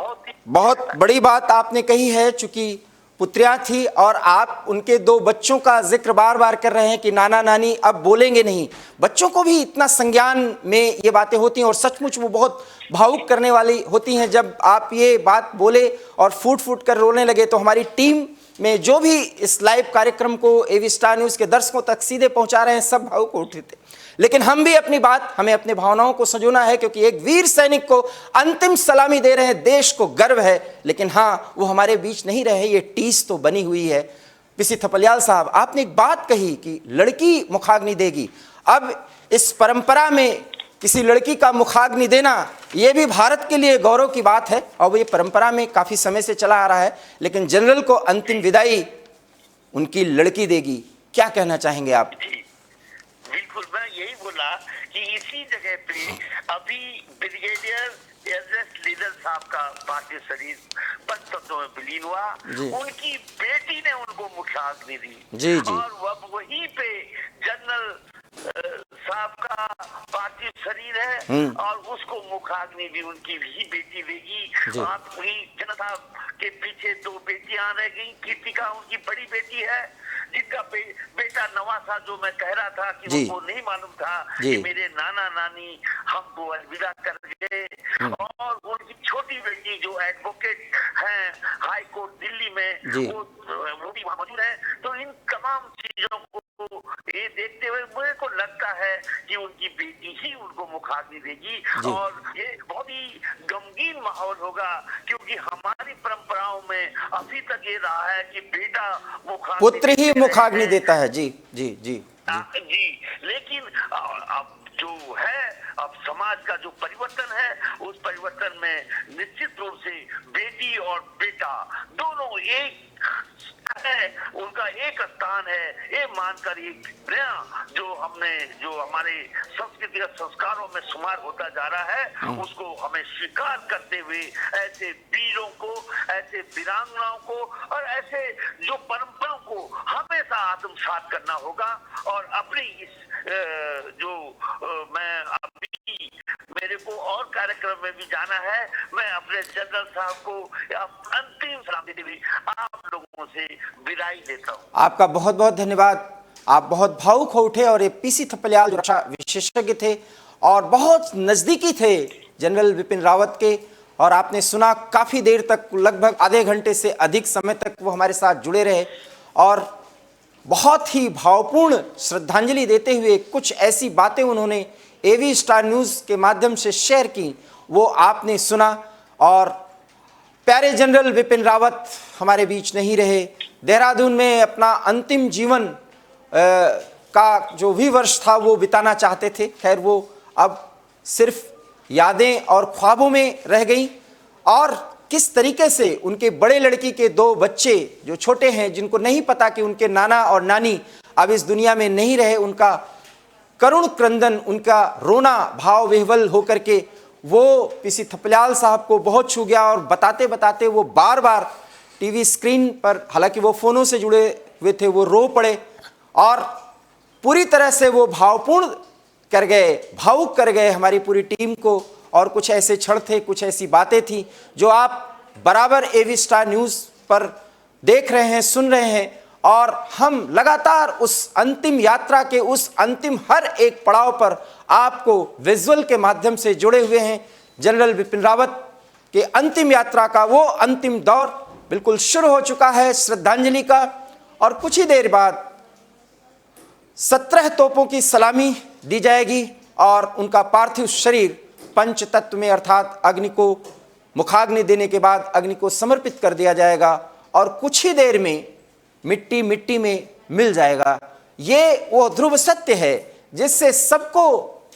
बहुत बड़ी बात आपने कही है, चूंकि पुत्रियां थी और आप उनके 2 बच्चों का जिक्र बार बार कर रहे हैं कि नाना नानी अब बोलेंगे नहीं। बच्चों को भी इतना संज्ञान में ये बातें होती हैं और सचमुच वो बहुत भावुक करने वाली होती हैं। जब आप ये बात बोले और फूट फूट कर रोने लगे तो हमारी टीम में जो भी इस लाइव कार्यक्रम को एवी स्टार न्यूज़ के दर्शकों तक सीधे पहुंचा रहे हैं, सब भावुक हो उठे थे। लेकिन हम भी अपनी बात, हमें अपने भावनाओं को संजोना है, क्योंकि एक वीर सैनिक को अंतिम सलामी दे रहे हैं, देश को गर्व है। लेकिन हाँ, वो हमारे बीच नहीं रहे, ये टीस तो बनी हुई है। पीसी थपलियाल साहब, आपने एक बात कही कि लड़की मुखाग्नि देगी। अब इस परंपरा में किसी लड़की का मुखाग्नि देना, ये भी भारत के लिए गौरव की बात है और ये परंपरा में काफी समय से चला आ रहा है। लेकिन जनरल को अंतिम विदाई उनकी लड़की देगी, क्या कहना चाहेंगे आप? बिल्कुल, मैं यही बोला कि इसी जगह पे अभी ब्रिगेडियर एल.एस. लीडर साहब का पार्थिव शरीर पंचतत्वों में विलीन हुआ, उनकी बेटी ने उनको मुखाग्नि दी और अब वहीं पे जनरल साहब का पार्थिव शरीर है और उसको मुखाग्नि भी उनकी भी बेटी देगी। आपकी जनता के पीछे 2 बेटियां रह गई। कीर्तिका उनकी बड़ी बेटी है, जिनका बेटा नवासा, जो मैं कह रहा था कि उनको नहीं मालूम था कि मेरे नाना नानी हमको अलविदा कर गए। और उनकी छोटी बेटी जो एडवोकेट हैं हाई कोर्ट दिल्ली में, वो भी वहाँ मौजूद है। तो इन तमाम चीजों को ये देखते हुए मुझे को लगता है कि उनकी बेटी ही उनको मुखाग्नि देगी और ये बहुत ही गमगीन माहौल होगा, क्योंकि हमारी परंपराओं में अभी तक ये रहा है कि बेटा पुत्र ही मुखाग्नि देता है। जी जी जी जी। लेकिन अब जो है, अब समाज का जो परिवर्तन है, उस परिवर्तन में निश्चित रूप से बेटी और बेटा दोनों एक है, उनका एक स्थान है। ये मानकर एक नया जो हमारे संस्कृति और संस्कारों में शुमार होता जा रहा है, उसको हमें स्वीकार करते हुए ऐसे वीरों को, ऐसे वीरांगनाओं को और ऐसे जो परंपराओं को हमेशा आत्मसात करना होगा। और अपनी इस मैं अभी मेरे को और कार्यक्रम में भी जाना है, मैं अपने जनरल साहब को अंतिम सलामी देते हुए आप लोगों से विदाई देता हूँ। आपका बहुत बहुत धन्यवाद। आप बहुत भावुक हो उठे और ये पीसी थपलियाल जो रक्षा विशेषज्ञ थे और बहुत नजदीकी थे जनरल विपिन रावत के, और आपने सुना काफी देर तक, लगभग आधे घंटे से अधिक समय तक वो हमारे साथ जुड़े रहे और बहुत ही भावपूर्ण श्रद्धांजलि देते हुए कुछ ऐसी बातें उन्होंने एवी स्टार न्यूज़ के माध्यम से शेयर की, वो आपने सुना। और प्यारे जनरल विपिन रावत हमारे बीच नहीं रहे, देहरादून में अपना अंतिम जीवन का जो भी वर्ष था वो बिताना चाहते थे। खैर वो अब सिर्फ यादें और ख्वाबों में रह गई। और किस तरीके से उनके बड़े लड़की के 2 बच्चे जो छोटे हैं, जिनको नहीं पता कि उनके नाना और नानी अब इस दुनिया में नहीं रहे, उनका करुण क्रंदन, उनका रोना भाव विह्वल होकर के वो पीसी थपलियाल साहब को बहुत छू गया। और बताते बताते वो बार बार टीवी स्क्रीन पर, हालांकि वो फ़ोनों से जुड़े हुए थे, वो रो पड़े और पूरी तरह से वो भावपूर्ण कर गए, भावुक कर गए हमारी पूरी टीम को। और कुछ ऐसे क्षण थे, कुछ ऐसी बातें थी जो आप बराबर एवी स्टार न्यूज़ पर देख रहे हैं, सुन रहे हैं। और हम लगातार उस अंतिम यात्रा के, उस अंतिम हर एक पड़ाव पर आपको विजुअल के माध्यम से जुड़े हुए हैं। जनरल विपिन रावत के अंतिम यात्रा का वो अंतिम दौर बिल्कुल शुरू हो चुका है श्रद्धांजलि का। और कुछ ही देर बाद 17 तोपों की सलामी दी जाएगी और उनका पार्थिव शरीर पंचतत्व में अर्थात अग्नि को मुखाग्नि देने के बाद अग्नि को समर्पित कर दिया जाएगा और कुछ ही देर में मिट्टी मिट्टी में मिल जाएगा। ये वो ध्रुव सत्य है जिससे सबको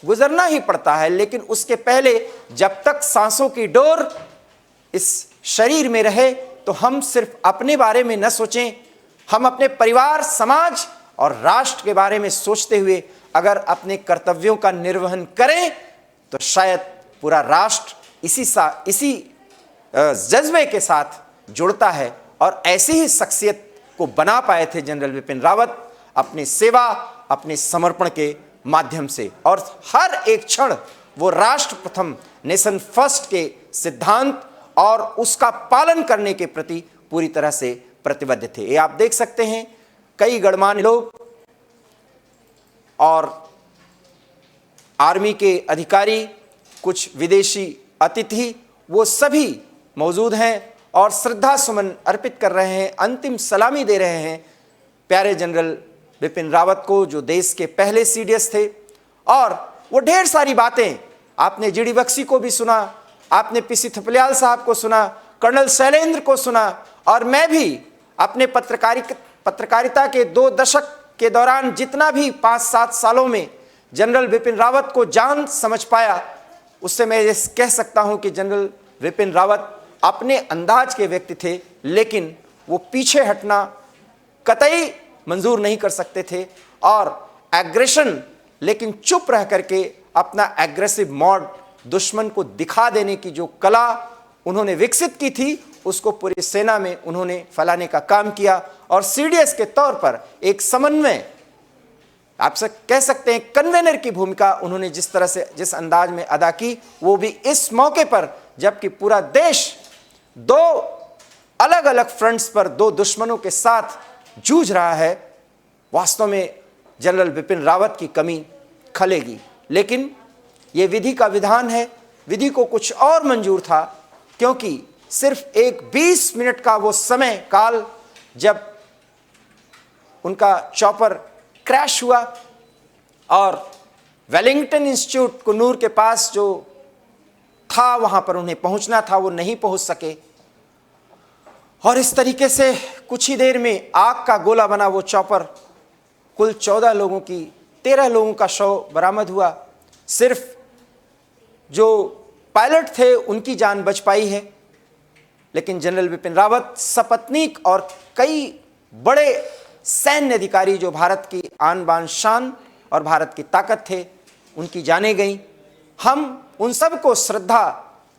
गुजरना ही पड़ता है, लेकिन उसके पहले जब तक सांसों की डोर इस शरीर में रहे तो हम सिर्फ अपने बारे में न सोचें, हम अपने परिवार, समाज और राष्ट्र के बारे में सोचते हुए अगर अपने कर्तव्यों का निर्वहन करें तो शायद पूरा राष्ट्र इसी जज्बे के साथ जुड़ता है। और ऐसी ही शख्सियत को बना पाए थे जनरल विपिन रावत अपनी सेवा, अपने समर्पण के माध्यम से, और हर एक क्षण वो राष्ट्र प्रथम, नेशन फर्स्ट के सिद्धांत और उसका पालन करने के प्रति पूरी तरह से प्रतिबद्ध थे। ये आप देख सकते हैं कई गणमान्य लोग और आर्मी के अधिकारी, कुछ विदेशी अतिथि, वो सभी मौजूद हैं और श्रद्धा सुमन अर्पित कर रहे हैं, अंतिम सलामी दे रहे हैं प्यारे जनरल विपिन रावत को जो देश के पहले सीडीएस थे। और वो ढेर सारी बातें आपने जीडी बख्शी को भी सुना, आपने पीसी थपलियाल साहब को सुना, कर्नल शैलेंद्र को सुना, और मैं भी अपने पत्रकारिता के 2 दशक के दौरान जितना भी 5-7 सालों में जनरल विपिन रावत को जान समझ पाया, उससे मैं ये कह सकता हूं कि जनरल विपिन रावत अपने अंदाज के व्यक्ति थे, लेकिन वो पीछे हटना कतई मंजूर नहीं कर सकते थे और एग्रेशन, लेकिन चुप रह करके अपना एग्रेसिव मोड दुश्मन को दिखा देने की जो कला उन्होंने विकसित की थी उसको पूरी सेना में उन्होंने फैलाने का काम किया। और सीडीएस के तौर पर एक समन्वय, आप कह सकते हैं कन्वेनर की भूमिका उन्होंने जिस तरह से, जिस अंदाज में अदा की, वो भी इस मौके पर जबकि पूरा देश 2 अलग अलग फ्रंट्स पर 2 दुश्मनों के साथ जूझ रहा है, वास्तव में जनरल विपिन रावत की कमी खलेगी। लेकिन ये विधि का विधान है, विधि को कुछ और मंजूर था, क्योंकि सिर्फ एक 20 मिनट का वो समय काल जब उनका चॉपर क्रैश हुआ और वेलिंगटन इंस्टीट्यूट कुन्नूर के पास जो था वहां पर उन्हें पहुंचना था, वो नहीं पहुंच सके और इस तरीके से कुछ ही देर में आग का गोला बना वो चॉपर। कुल 14 लोगों की 13 लोगों का शव बरामद हुआ। सिर्फ जो पायलट थे उनकी जान बच पाई है, लेकिन जनरल विपिन रावत, सपत्नीक और कई बड़े सैन्य अधिकारी जो भारत की आन बान शान और भारत की ताकत थे, उनकी जानें गई। हम उन सब को श्रद्धा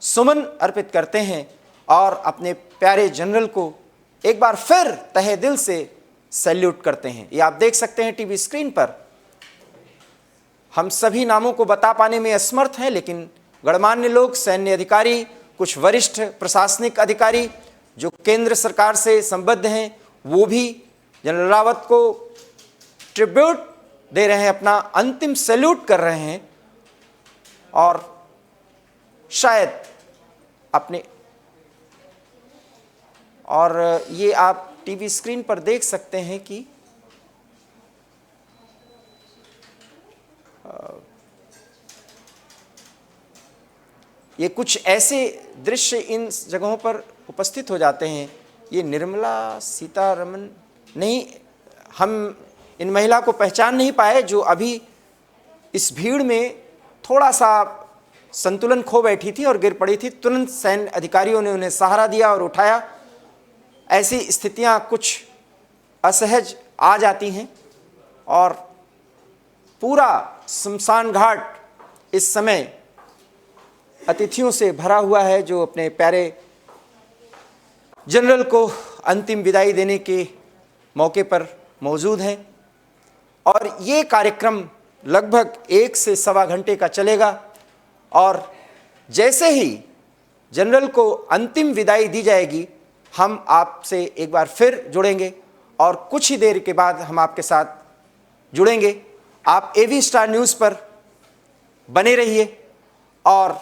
सुमन अर्पित करते हैं और अपने प्यारे जनरल को एक बार फिर तहे दिल से सैल्यूट करते हैं। ये आप देख सकते हैं टीवी स्क्रीन पर। हम सभी नामों को बता पाने में असमर्थ हैं, लेकिन गणमान्य लोग, सैन्य अधिकारी, कुछ वरिष्ठ प्रशासनिक अधिकारी जो केंद्र सरकार से संबद्ध हैं, वो भी जनरल रावत को ट्रिब्यूट दे रहे हैं, अपना अंतिम सैल्यूट कर रहे हैं और शायद अपने, और ये आप टीवी स्क्रीन पर देख सकते हैं कि ये कुछ ऐसे दृश्य इन जगहों पर उपस्थित हो जाते हैं। ये निर्मला सीतारमन नहीं, हम इन महिला को पहचान नहीं पाए जो अभी इस भीड़ में थोड़ा सा संतुलन खो बैठी थी और गिर पड़ी थी। तुरंत सैन्य अधिकारियों ने उन्हें सहारा दिया और उठाया। ऐसी स्थितियां कुछ असहज आ जाती हैं और पूरा शमशान घाट इस समय अतिथियों से भरा हुआ है जो अपने प्यारे जनरल को अंतिम विदाई देने के मौके पर मौजूद हैं। और ये कार्यक्रम लगभग 1 से सवा घंटे का चलेगा और जैसे ही जनरल को अंतिम विदाई दी जाएगी, हम आपसे एक बार फिर जुड़ेंगे और कुछ ही देर के बाद हम आपके साथ जुड़ेंगे। आप एवी स्टार न्यूज़ पर बने रहिए और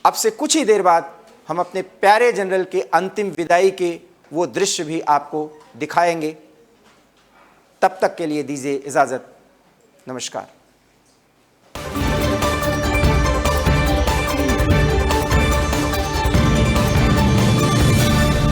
अब से कुछ ही देर बाद हम अपने प्यारे जनरल के अंतिम विदाई के वो दृश्य भी आपको दिखाएंगे। तब तक के लिए दीजिए इजाज़त। नमस्कार।